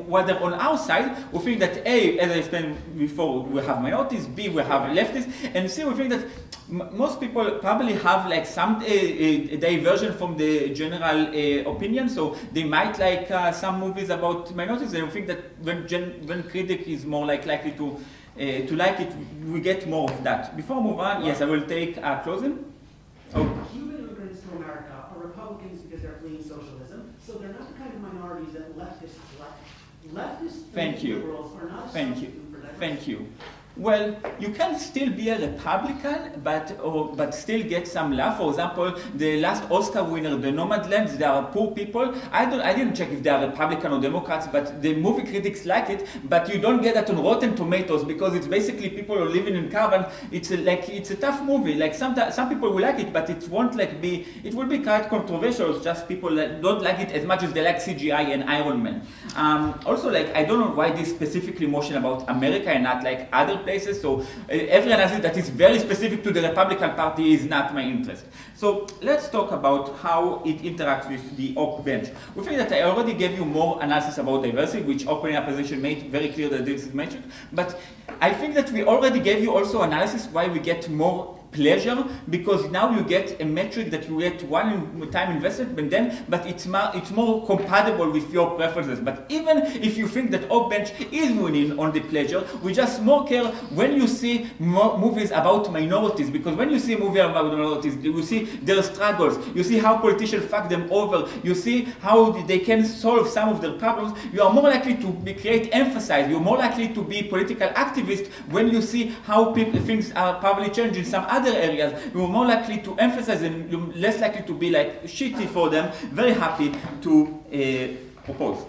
whether on our side, we think that A, as I explained before, we have minorities, B, we have leftists, and C, we think that most people probably have like some diversion from the general opinion, so they might like some movies about minorities, and we think that when critic is more like likely to like it, we get more of that. Before I move on, yes, I will take closing. Oh. Cuban immigrants to America are Republicans because they're fleeing socialism, so they're not the kind of minorities that leftists like. Leftists liberals are not a substitute for diversity. Thank you. Well, you can still be a Republican, but still get some love. For example, the last Oscar winner, the Nomadlands, they are poor people. I didn't check if they are Republican or Democrats, but the movie critics like it. But you don't get that on Rotten Tomatoes because it's basically people who are living in caravan. It's a tough movie. Like some people will like it, but it won't like be. It will be quite controversial. It's just people that don't like it as much as they like CGI and Iron Man. Also, like I don't know why this specifically motion about America and not like other places, so every analysis that is very specific to the Republican Party is not my interest. So let's talk about how it interacts with the op bench. We think that I already gave you more analysis about diversity, which opening opposition made very clear that this is metric, but I think that we already gave you also analysis why we get more pleasure, because now you get a metric that you get one time investment, but it's more compatible with your preferences. But even if you think that op bench is winning on the pleasure, we just more care when you see more movies about minorities, because when you see a movie about minorities, you see their struggles, you see how politicians fuck them over, you see how they can solve some of their problems, you are more likely to create emphasis, you're more likely to be political activist when you see how things are probably changing in some other areas. You're more likely to emphasize and you're less likely to be like shitty for them, very happy to oppose.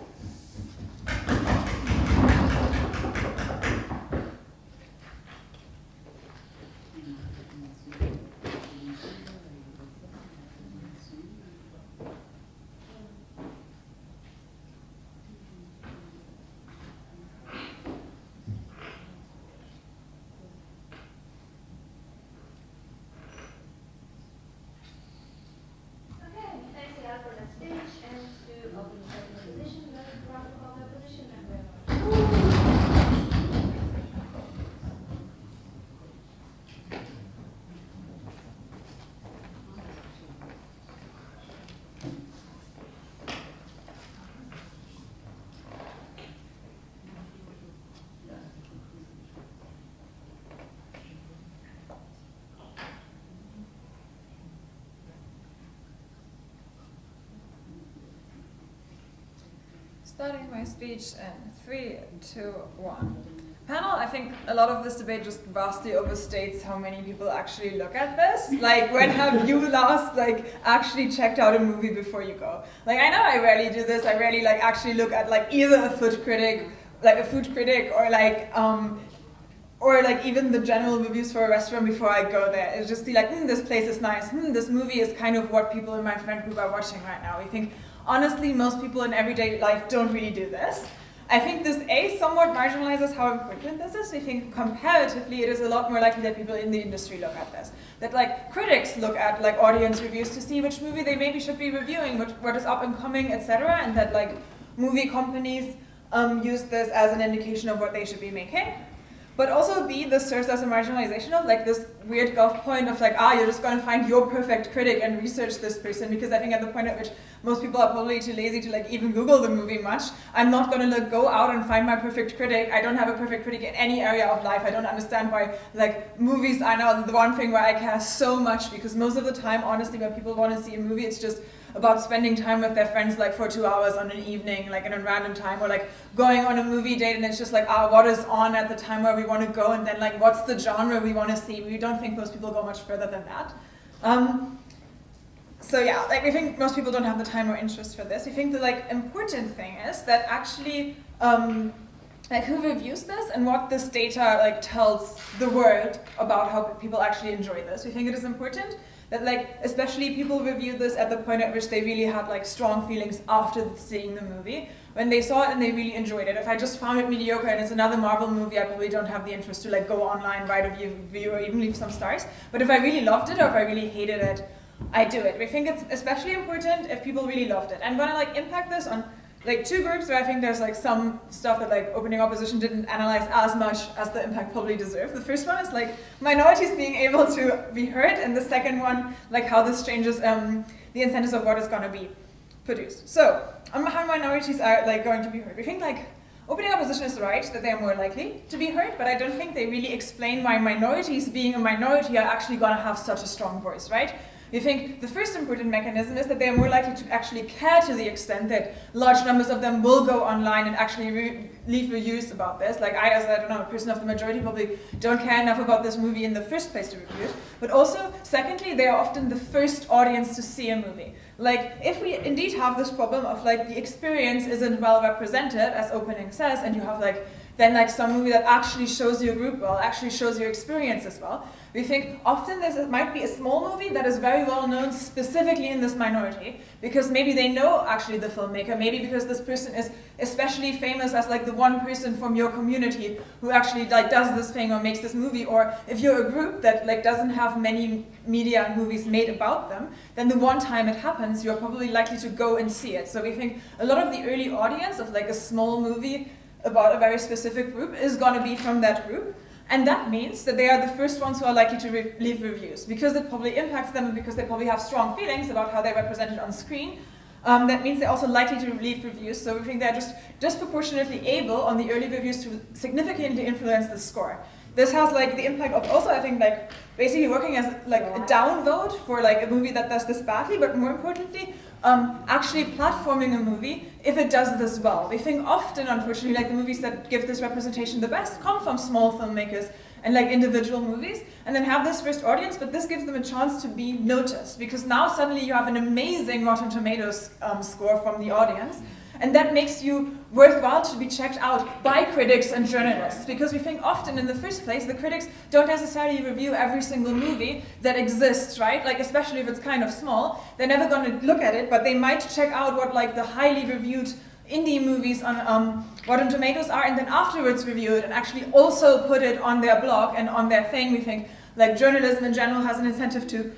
Starting my speech in 3, 2, 1. Panel, I think a lot of this debate just vastly overstates how many people actually look at this. Like, when have you last actually checked out a movie before you go? Like, I know I rarely do this. I rarely actually look at either a food critic, or even the general reviews for a restaurant before I go there. It's just this place is nice. This movie is kind of what people in my friend group are watching right now. We think, honestly, most people in everyday life don't really do this. I think this somewhat marginalizes how important this is. We think comparatively it is a lot more likely that people in the industry look at this. That critics look at audience reviews to see which movie they maybe should be reviewing, what is up and coming, etc. And that movie companies use this as an indication of what they should be making. But also B, this serves as a marginalization of this weird gulf point of like, you're just going to find your perfect critic and research this person, because I think at the point at which most people are probably too lazy to like even Google the movie much, I'm not going to like go out and find my perfect critic. I don't have a perfect critic in any area of life. I don't understand why like movies are now the one thing where I care so much, because most of the time, honestly, when people want to see a movie, it's just about spending time with their friends like for 2 hours on an evening, like in a random time, or like going on a movie date and it's just like, what is on at the time where we want to go, and then like what's the genre we want to see. We don't think most people go much further than that. So yeah, like we think most people don't have the time or interest for this. We think the like important thing is that actually like who reviews this and what this data like tells the world about how people actually enjoy this. We think it is important that like especially people review this at the point at which they really had like strong feelings after seeing the movie, when they saw it and they really enjoyed it. If I just found it mediocre and it's another Marvel movie, I probably don't have the interest to like go online, write a review, or even leave some stars. But if I really loved it or if I really hated it, I do it. We think it's especially important if people really loved it. I'm gonna like impact this on like two groups where I think there's like some stuff that like Opening Opposition didn't analyze as much as the impact probably deserved. The first one is like minorities being able to be heard, and the second one, like how this changes the incentives of what is gonna be produced. So, how minorities are like going to be heard. We think like Opening Opposition is right that they are more likely to be heard, but I don't think they really explain why minorities being a minority are actually gonna have such a strong voice, right? We think the first important mechanism is that they are more likely to actually care to the extent that large numbers of them will go online and actually leave reviews about this. Like I, as I don't know, a person of the majority, probably don't care enough about this movie in the first place to review it. But also, secondly, they are often the first audience to see a movie. Like, if we indeed have this problem of like the experience isn't well represented, as Opening says, and you have like then like some movie that actually shows your group well, actually shows your experience as well. We think often there might be a small movie that is very well known specifically in this minority, because maybe they know actually the filmmaker, maybe because this person is especially famous as like the one person from your community who actually like does this thing or makes this movie, or if you're a group that like doesn't have many media and movies made about them, then the one time it happens, you're probably likely to go and see it. So we think a lot of the early audience of like a small movie about a very specific group is going to be from that group. And that means that they are the first ones who are likely to leave reviews, because it probably impacts them and because they probably have strong feelings about how they're represented on screen. That means they're also likely to leave reviews, so we think they're just disproportionately able on the early reviews to significantly influence the score. This has like the impact of also, I think, like basically working as like a downvote for like a movie that does this badly, but more importantly, actually platforming a movie if it does this well. We think often, unfortunately, like the movies that give this representation the best come from small filmmakers and like individual movies, and then have this first audience, but this gives them a chance to be noticed, because now suddenly you have an amazing Rotten Tomatoes score from the audience, and that makes you worthwhile to be checked out by critics and journalists, because we think often in the first place the critics don't necessarily review every single movie that exists, right? Like especially if it's kind of small, they're never going to look at it, but they might check out what like the highly reviewed indie movies on Rotten Tomatoes are, and then afterwards review it and actually also put it on their blog and on their thing. We think like journalism in general has an incentive to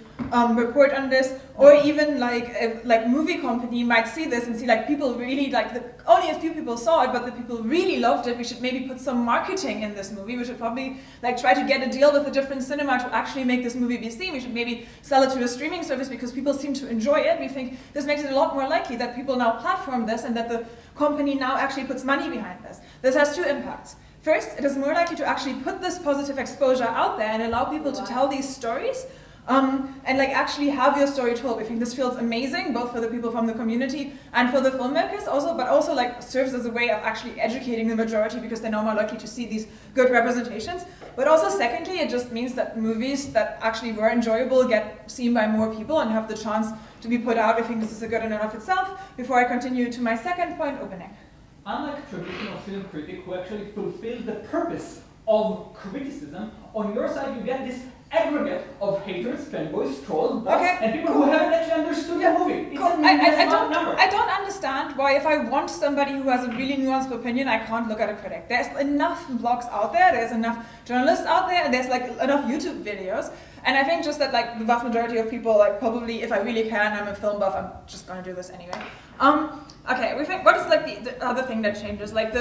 report on this, or even like movie company might see this and see like people really like only a few people saw it, but the people really loved it. We should maybe put some marketing in this movie. We should probably like try to get a deal with a different cinema to actually make this movie be seen. We should maybe sell it to a streaming service because people seem to enjoy it. We think this makes it a lot more likely that people now platform this and that the company now actually puts money behind this. This has two impacts. First, it is more likely to actually put this positive exposure out there and allow people to tell these stories and like actually have your story told. We think this feels amazing, both for the people from the community and for the filmmakers also, but also like serves as a way of actually educating the majority, because they're now more likely to see these good representations. But also secondly, it just means that movies that actually were enjoyable get seen by more people and have the chance to be put out. I think this is a good in and of itself. Before I continue to my second point, Opening. Unlike traditional film critic who actually fulfill the purpose of criticism, on your side you get this aggregate of haters, fanboys, trolls, bots, and people who haven't actually understood the movie. Cool. I don't understand why if I want somebody who has a really nuanced opinion, I can't look at a critic. There's enough blogs out there, there's enough journalists out there, and there's like enough YouTube videos. And I think just that like the vast majority of people, like probably if I really care and I'm a film buff, I'm just gonna do this anyway. Okay, we think what is like the other thing that changes? Like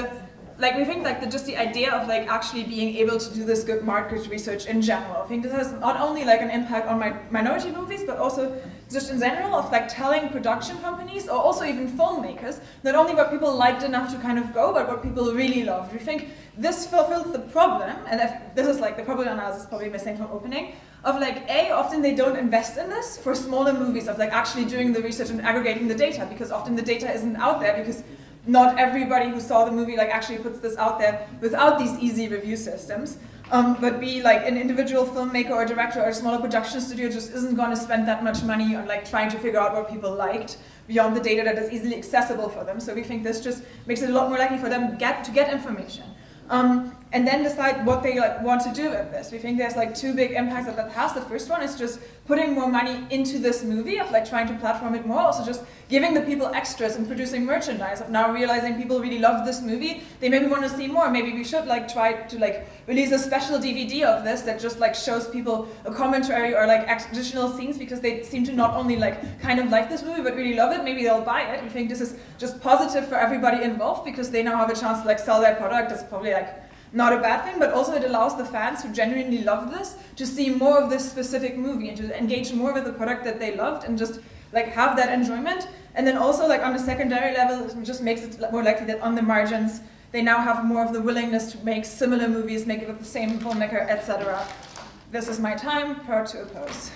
like we think like just the idea of like actually being able to do this good market research in general. I think this has not only like an impact on minority movies, but also just in general of like telling production companies or also even filmmakers not only what people liked enough to kind of go, but what people really loved. We think this fulfills the problem, and this is like the problem analysis is probably missing from opening, of like often they don't invest in this for smaller movies of like actually doing the research and aggregating the data, because often the data isn't out there because not everybody who saw the movie like actually puts this out there without these easy review systems. But be like an individual filmmaker or director or a smaller production studio just isn't going to spend that much money on like trying to figure out what people liked beyond the data that is easily accessible for them. So we think this just makes it a lot more likely for them to get information. And then decide what they like want to do with this. We think there's like two big impacts that has. The first one is just putting more money into this movie, of like trying to platform it more, also just giving the people extras and producing merchandise, of now realizing people really love this movie, they maybe want to see more, maybe we should like try to like release a special DVD of this that just like shows people a commentary or like additional scenes, because they seem to not only like kind of like this movie but really love it, maybe they'll buy it. We think this is just positive for everybody involved because they now have a chance to like sell their product. That's probably like not a bad thing, but also it allows the fans who genuinely love this to see more of this specific movie and to engage more with the product that they loved and just like have that enjoyment. And then also like on the secondary level, it just makes it more likely that on the margins they now have more of the willingness to make similar movies, make it with the same filmmaker, etc. This is my time, proud to oppose.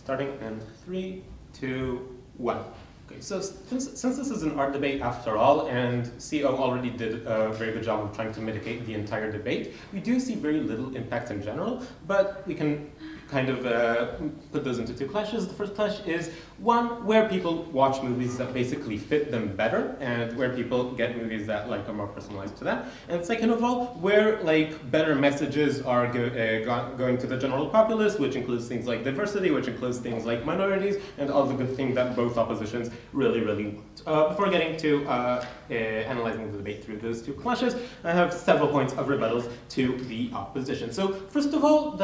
Starting in 3, 2, 1. Okay, so since this is an art debate after all, and CO already did a very good job of trying to mitigate the entire debate, we do see very little impact in general, but we can kind of put those into two clashes. The first clash is one where people watch movies that basically fit them better, and where people get movies that like are more personalized to them. And second of all, where like better messages are going to the general populace, which includes things like diversity, which includes things like minorities, and all the good things that both oppositions really want. Before getting to analyzing the debate through those two clashes, I have several points of rebuttals to the opposition. So first of all,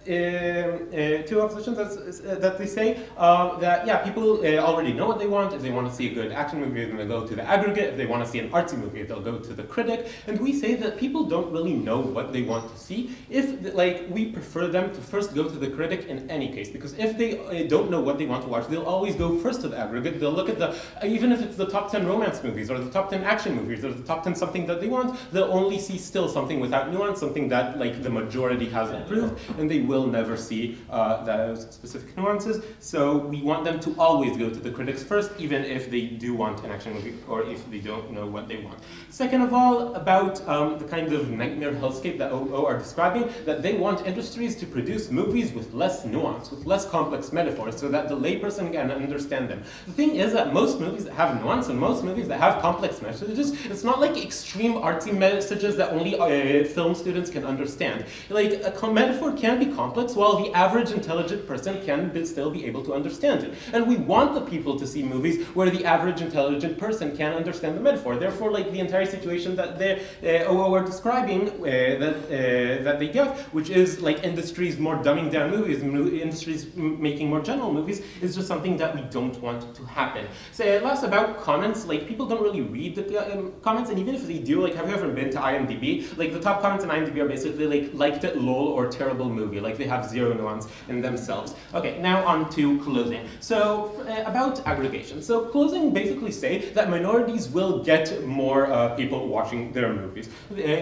two oppositions that they say that yeah, people already know what they want. If they want to see a good action movie, they're going to go to the aggregate. If they want to see an artsy movie, they'll go to the critic. And we say that people don't really know what they want to see. If like we prefer them to first go to the critic in any case, because if they don't know what they want to watch, they'll always go first to the aggregate. They'll look at the even if it's the top 10 romance movies or the top 10 action movies or the top 10 something that they want, they'll only see still something without nuance, something that like the majority has approved, and they will never see those specific nuances. So we want them to always go to the critics first, even if they do want an action movie or if they don't know what they want. Second of all, about the kind of nightmare hellscape that OO are describing, that they want industries to produce movies with less nuance, with less complex metaphors, so that the layperson can understand them. The thing is that most movies that have nuance and most movies that have complex messages, it's not like extreme artsy messages that only film students can understand. Like a metaphor can be complex, while the average intelligent person can still be able to understand it. And we want the people to see movies where the average intelligent person can understand the metaphor. Therefore, like the entire situation that they are describing that they get, which is like industries more dumbing down movies, industries making more general movies, is just something that we don't want to happen. So last about comments, like people don't really read the comments, and even if they do, like have you ever been to IMDB? Like the top comments in IMDB are basically like liked it, lol, or terrible movie. Like they have zero nuance in themselves. Okay, now on to closing. So about aggregation. So closing basically say that minorities will get more people watching their movies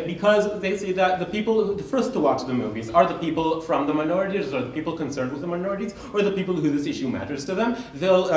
because they say that the people the first to watch the movies are the people from the minorities, or the people concerned with the minorities, or the people who this issue matters to them. They'll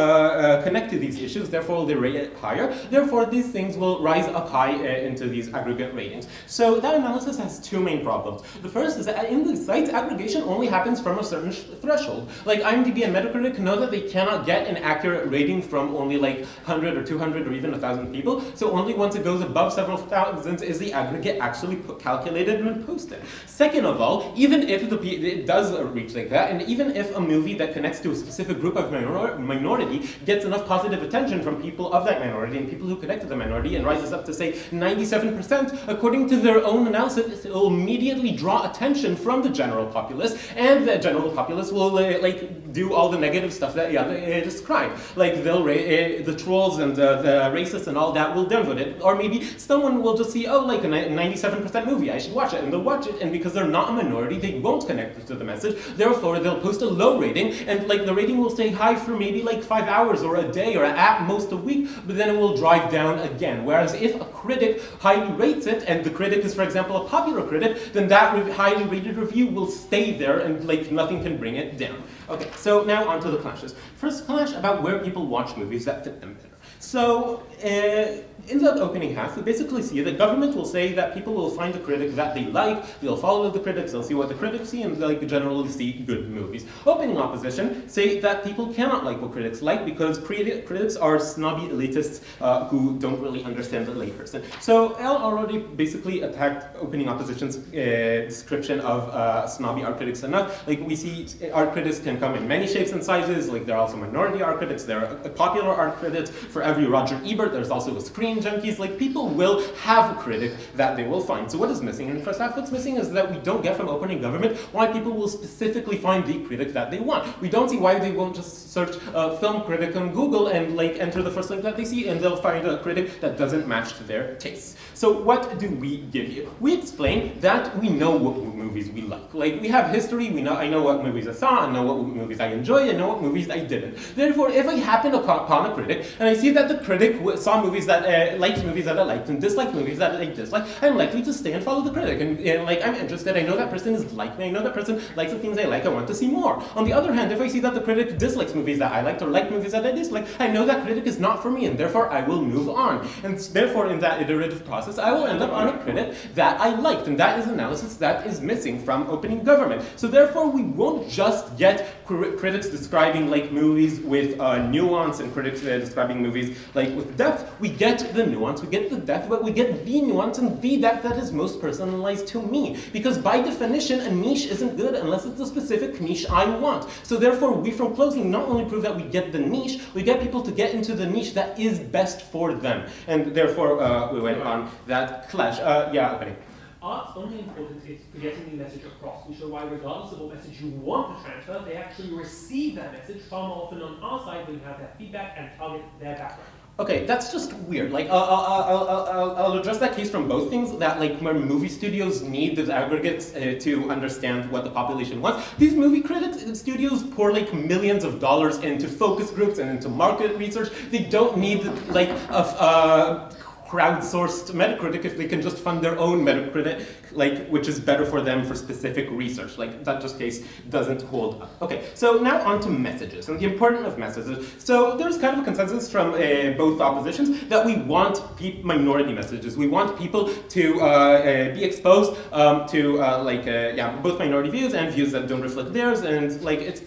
connect to these issues, therefore they rate it higher. Therefore these things will rise up high into these aggregate ratings. So that analysis has two main problems. The first is that in these sites, aggregation only happens from a certain threshold. Like IMDb and Metacritic know that they cannot get an accurate rating from only like 100 or 200 or even 1,000 people. So only once it goes above several thousands is the aggregate actually calculated and posted. Second of all, even if it does reach like that, and even if a movie that connects to a specific group of minority gets enough positive attention from people of that minority and people who connect to the minority and rises up to say 97%, according to their own analysis, it will immediately draw attention from the general populace, and the general populace will like do all the negative stuff that Eyal described. Like they'll the trolls and the racists and all that will downvote it, or maybe someone will just see, oh, like a 97% movie, I should watch it, and they'll watch it, and because they're not a minority, they won't connect to the message. Therefore, they'll post a low rating, and like the rating will stay high for maybe like 5 hours or a day or at most a week, but then it will drive down again. Whereas if a critic highly rates it, and the critic is, for example, a popular critic, then that highly rated review will stay there, and like nothing can bring it down. Okay, so now on to the clashes. First clash about where people watch movies that fit them better. So, in the opening half, we basically see that government will say that people will find a critic that they like, they'll follow the critics, they'll see what the critics see, and they'll generally see good movies. Opening opposition say that people cannot like what critics like because critics are snobby elitists who don't really understand the layperson. So, Eyal already basically attacked opening opposition's description of snobby art critics enough. Like, we see art critics can come in many shapes and sizes, like there are also minority art critics, there are popular art critics. For every Roger Ebert, there's also a Screen Junkies. Like, people will have a critic that they will find. So what is missing in the first half? What's missing is that we don't get from opening government why people will specifically find the critic that they want. We don't see why they won't just search film critic on Google and like enter the first link that they see, and they'll find a critic that doesn't match to their tastes. So what do we give you? We explain that we know what movies we like. Like, we have history, I know what movies I saw, I know what movies I enjoy, I know what movies I didn't. Therefore, if I happen upon a critic, and I see that the critic saw movies that liked movies that I liked and disliked movies that I disliked, I'm likely to stay and follow the critic. And like, I'm interested, I know that person is like me, I know that person likes the things I like, I want to see more. On the other hand, if I see that the critic dislikes movies that I liked or liked movies that I disliked, I know that critic is not for me, and therefore I will move on. And therefore, in that iterative process, I will end up on a critic that I liked, and that is analysis that is missing from opening government. So therefore, we won't just get critics describing like movies with nuance and critics describing movies like with depth. We get the nuance, we get the depth, but we get the nuance and the depth that is most personalized to me. Because by definition, a niche isn't good unless it's a specific niche I want. So therefore, we from closing not only prove that we get the niche, we get people to get into the niche that is best for them. And therefore, we went on that clash. Yeah, opening. Art's only important is getting the message across. We show why, regardless of what message you want to transfer, they actually receive that message far more often on our side when we have that feedback and target their background. Okay, that's just weird. Like, I'll address that case from both things. That like where movie studios need those aggregates to understand what the population wants. These movie studios pour like millions of dollars into focus groups and into market research. They don't need like a crowdsourced Metacritic if they can just fund their own Metacritic, like, which is better for them for specific research. Like, that just case doesn't hold up. Okay, so now on to messages and the importance of messages. So there's kind of a consensus from both oppositions that we want minority messages. We want people to be exposed to both minority views and views that don't reflect theirs, and like it's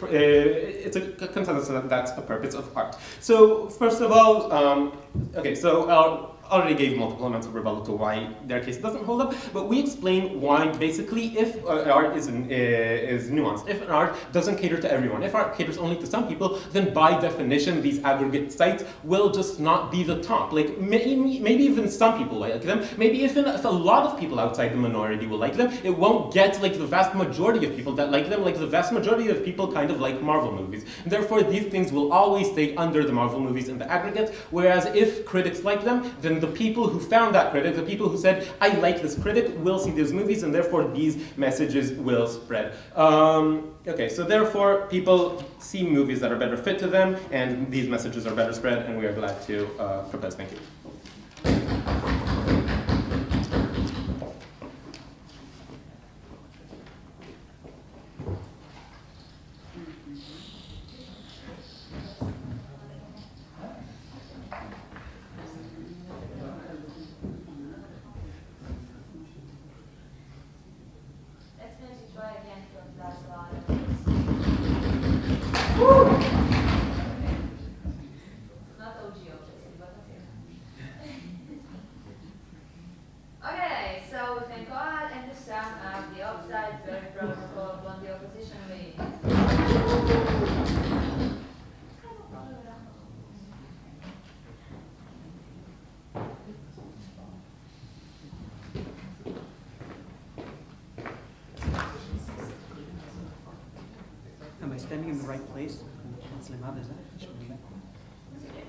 a consensus that that's the purpose of art. So first of all, okay, so already gave multiple amounts of rebuttal to why their case doesn't hold up, but we explain why basically if art is nuanced, if an art doesn't cater to everyone, if art caters only to some people, then by definition these aggregate sites will just not be the top. Like maybe even some people like them, maybe if a lot of people outside the minority will like them, it won't get like the vast majority of people that like them, like the vast majority of people kind of like Marvel movies. And therefore these things will always stay under the Marvel movies in the aggregate, whereas if critics like them, then the people who found that critic, the people who said, I like this critic, will see these movies, and therefore these messages will spread. Okay, so therefore people see movies that are better fit to them, and these messages are better spread, and we are glad to propose. Thank you. Okay, so we thank Ohad and the sum of the upside very protocol on the opposition wing. Am I standing in the right place? It's a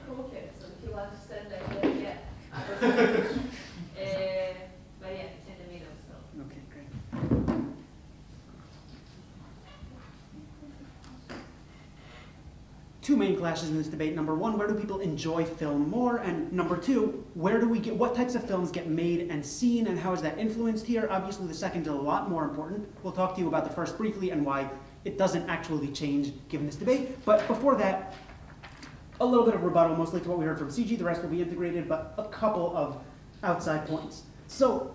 cool kid, so if you want to stand like that, yeah. But yeah, it's in the middle, so. Okay, great. Two main clashes in this debate. Number one, where do people enjoy film more? And number two, where do we get, what types of films get made and seen, and how is that influenced here? Obviously, the second is a lot more important. We'll talk to you about the first briefly and why it doesn't actually change given this debate. But before that, a little bit of rebuttal, mostly to what we heard from CG. The rest will be integrated, but a couple of outside points. So,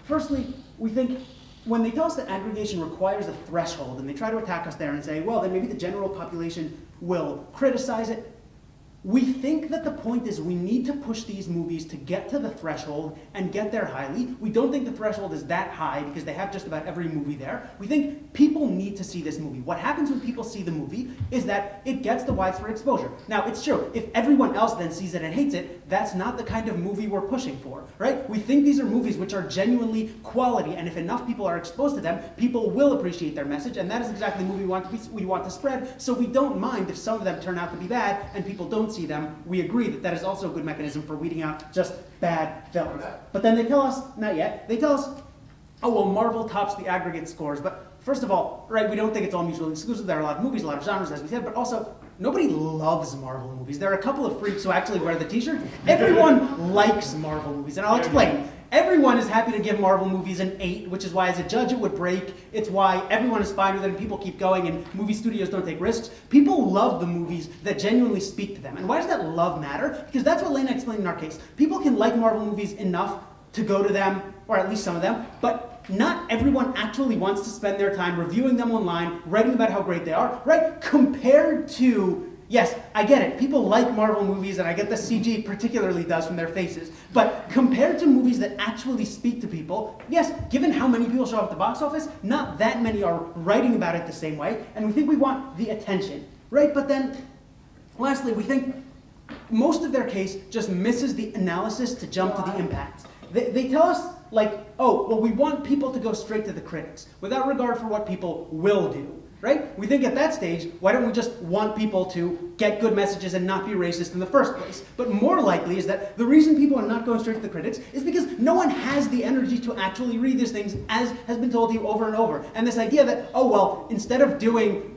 firstly, we think when they tell us that aggregation requires a threshold, and they try to attack us there and say, well, then maybe the general population will criticize it, we think that the point is we need to push these movies to get to the threshold and get there highly. We don't think the threshold is that high because they have just about every movie there. We think people need to see this movie. What happens when people see the movie is that it gets the widespread exposure. Now, it's true, if everyone else then sees it and hates it, that's not the kind of movie we're pushing for, right? We think these are movies which are genuinely quality, and if enough people are exposed to them, people will appreciate their message, and that is exactly the movie we want to spread, so we don't mind if some of them turn out to be bad and people don't see them. We agree that that is also a good mechanism for weeding out just bad films. But then they tell us, not yet, they tell us, oh, well, Marvel tops the aggregate scores. But first of all, right, we don't think it's all mutually exclusive. There are a lot of movies, a lot of genres, as we said, but also nobody loves Marvel movies. There are a couple of freaks who actually wear the t-shirt. Everyone likes Marvel movies, and I'll explain. Everyone is happy to give Marvel movies an 8, which is why as a judge it would break. It's why everyone is fine with it and people keep going and movie studios don't take risks. People love the movies that genuinely speak to them. And why does that love matter? Because that's what Lena explained in our case. People can like Marvel movies enough to go to them, or at least some of them, but not everyone actually wants to spend their time reviewing them online, writing about how great they are, right? Compared to, yes, I get it. People like Marvel movies, and I get the CG particularly does from their faces. But compared to movies that actually speak to people, yes, given how many people show up at the box office, not that many are writing about it the same way, and we think we want the attention, right? But then, lastly, we think most of their case just misses the analysis to jump to the impacts. They tell us, like, oh, well, we want people to go straight to the critics, without regard for what people will do. Right? We think at that stage, why don't we just want people to get good messages and not be racist in the first place? But more likely is that the reason people are not going straight to the critics is because no one has the energy to actually read these things, as has been told to you over and over. And this idea that, oh well, instead of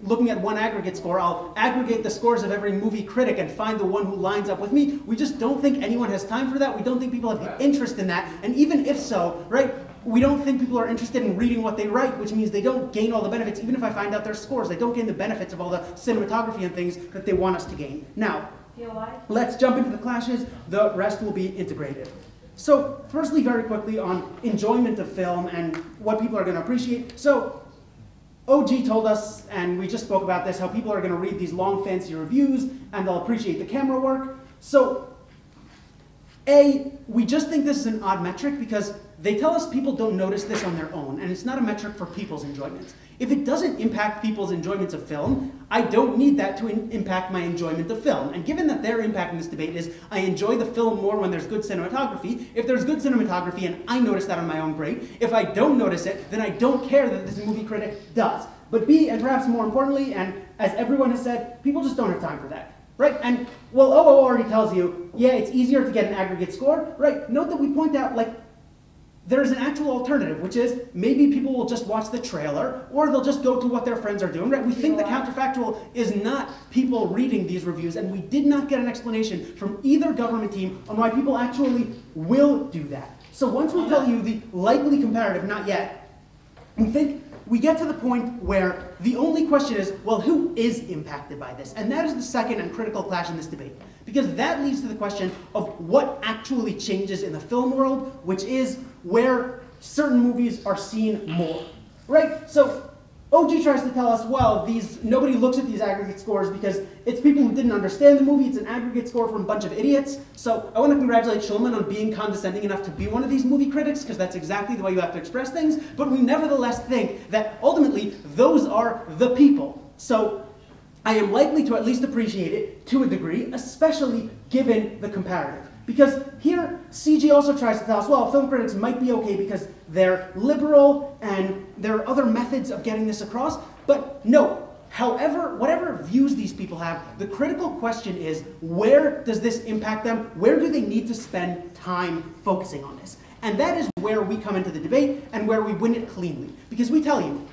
looking at one aggregate score, I'll aggregate the scores of every movie critic and find the one who lines up with me. We just don't think anyone has time for that. We don't think people have the interest in that. And even if so, right? We don't think people are interested in reading what they write, which means they don't gain all the benefits. Even if I find out their scores, they don't gain the benefits of all the cinematography and things that they want us to gain. Now, let's jump into the clashes. The rest will be integrated. So, firstly, very quickly on enjoyment of film and what people are going to appreciate. So, OG told us, and we just spoke about this, how people are going to read these long, fancy reviews, and they'll appreciate the camera work. So, We just think this is an odd metric because they tell us people don't notice this on their own, and it's not a metric for people's enjoyments. If it doesn't impact people's enjoyments of film, I don't need that to impact my enjoyment of film. And given that their impact in this debate is I enjoy the film more when there's good cinematography, if there's good cinematography and I notice that on my own, great. If I don't notice it, then I don't care that this movie critic does. But B, and perhaps more importantly, and as everyone has said, people just don't have time for that. Right? And, well, OO already tells you, yeah, it's easier to get an aggregate score, right? Note that we point out, like, there's an actual alternative, which is maybe people will just watch the trailer, or they'll just go to what their friends are doing, right? We think the counterfactual is not people reading these reviews, and we did not get an explanation from either government team on why people actually will do that. So once we tell you the likely comparative, not yet, we think we get to the point where the only question is, well, who is impacted by this? And that is the second and critical clash in this debate. Because that leads to the question of what actually changes in the film world, which is where certain movies are seen more. Right? So OG tries to tell us, well, nobody looks at these aggregate scores because it's people who didn't understand the movie. It's an aggregate score from a bunch of idiots. So I want to congratulate Schulman on being condescending enough to be one of these movie critics, because that's exactly the way you have to express things. But we nevertheless think that ultimately those are the people. So I am likely to at least appreciate it to a degree, especially given the comparative. Because here, CG also tries to tell us, well, film critics might be okay because they're liberal and there are other methods of getting this across. But no, however, whatever views these people have, the critical question is, where does this impact them? Where do they need to spend time focusing on this? And that is where we come into the debate and where we win it cleanly. Because we tell you,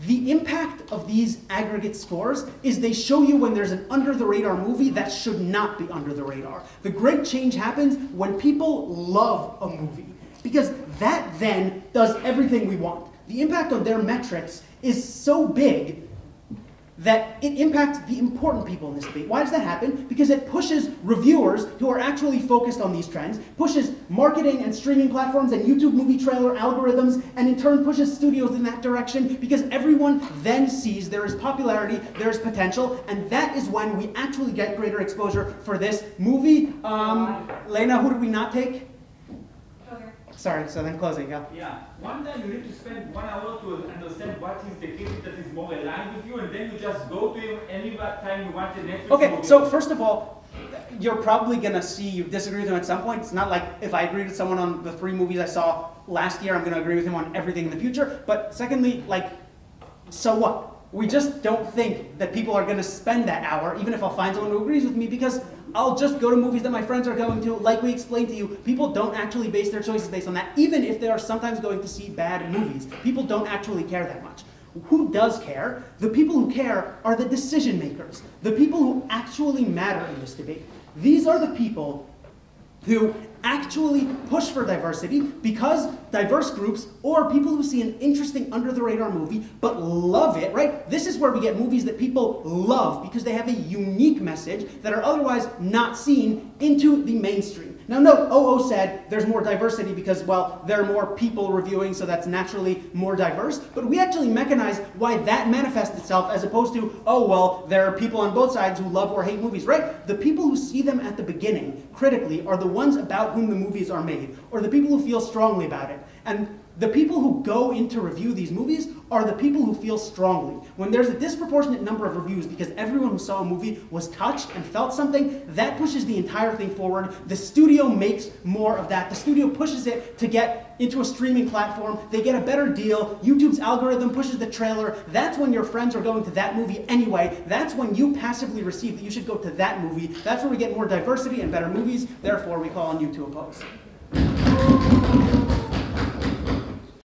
the impact of these aggregate scores is they show you when there's an under-the-radar movie that should not be under the radar. The great change happens when people love a movie, because that then does everything we want. The impact on their metrics is so big that it impacts the important people in this debate. Why does that happen? Because it pushes reviewers who are actually focused on these trends, pushes marketing and streaming platforms and YouTube movie trailer algorithms, and in turn pushes studios in that direction, because everyone then sees there is popularity, there is potential, and that is when we actually get greater exposure for this movie. Lena, who did we not take? Sorry, so then closing, yeah. Yeah, one time you need to spend 1 hour to understand what is the critic that is more aligned with you, and then you just go to him any time you want the Netflix Okay, movie. so first of all, you're probably gonna see you disagree with him at some point. It's not like if I agreed with someone on the 3 movies I saw last year, I'm gonna agree with him on everything in the future. But secondly, like, so what? We just don't think that people are gonna spend that hour, even if I'll find someone who agrees with me, because I'll just go to movies that my friends are going to. Like we explained to you, people don't actually base their choices based on that. Even if they are sometimes going to see bad movies, people don't actually care that much. Who does care? The people who care are the decision makers, the people who actually matter in this debate. These are the people who actually push for diversity, because diverse groups or people who see an interesting under-the-radar movie but love it, right? This is where we get movies that people love because they have a unique message that are otherwise not seen into the mainstream. Now note, OO said there's more diversity because, well, there are more people reviewing, so that's naturally more diverse. But we actually mechanize why that manifests itself, as opposed to, oh, well, there are people on both sides who love or hate movies, right? The people who see them at the beginning, critically, are the ones about whom the movies are made, or the people who feel strongly about it. And the people who go in to review these movies are the people who feel strongly. When there's a disproportionate number of reviews because everyone who saw a movie was touched and felt something, that pushes the entire thing forward. The studio makes more of that. The studio pushes it to get into a streaming platform. They get a better deal. YouTube's algorithm pushes the trailer. That's when your friends are going to that movie anyway. That's when you passively receive that you should go to that movie. That's where we get more diversity and better movies. Therefore, we call on you to oppose.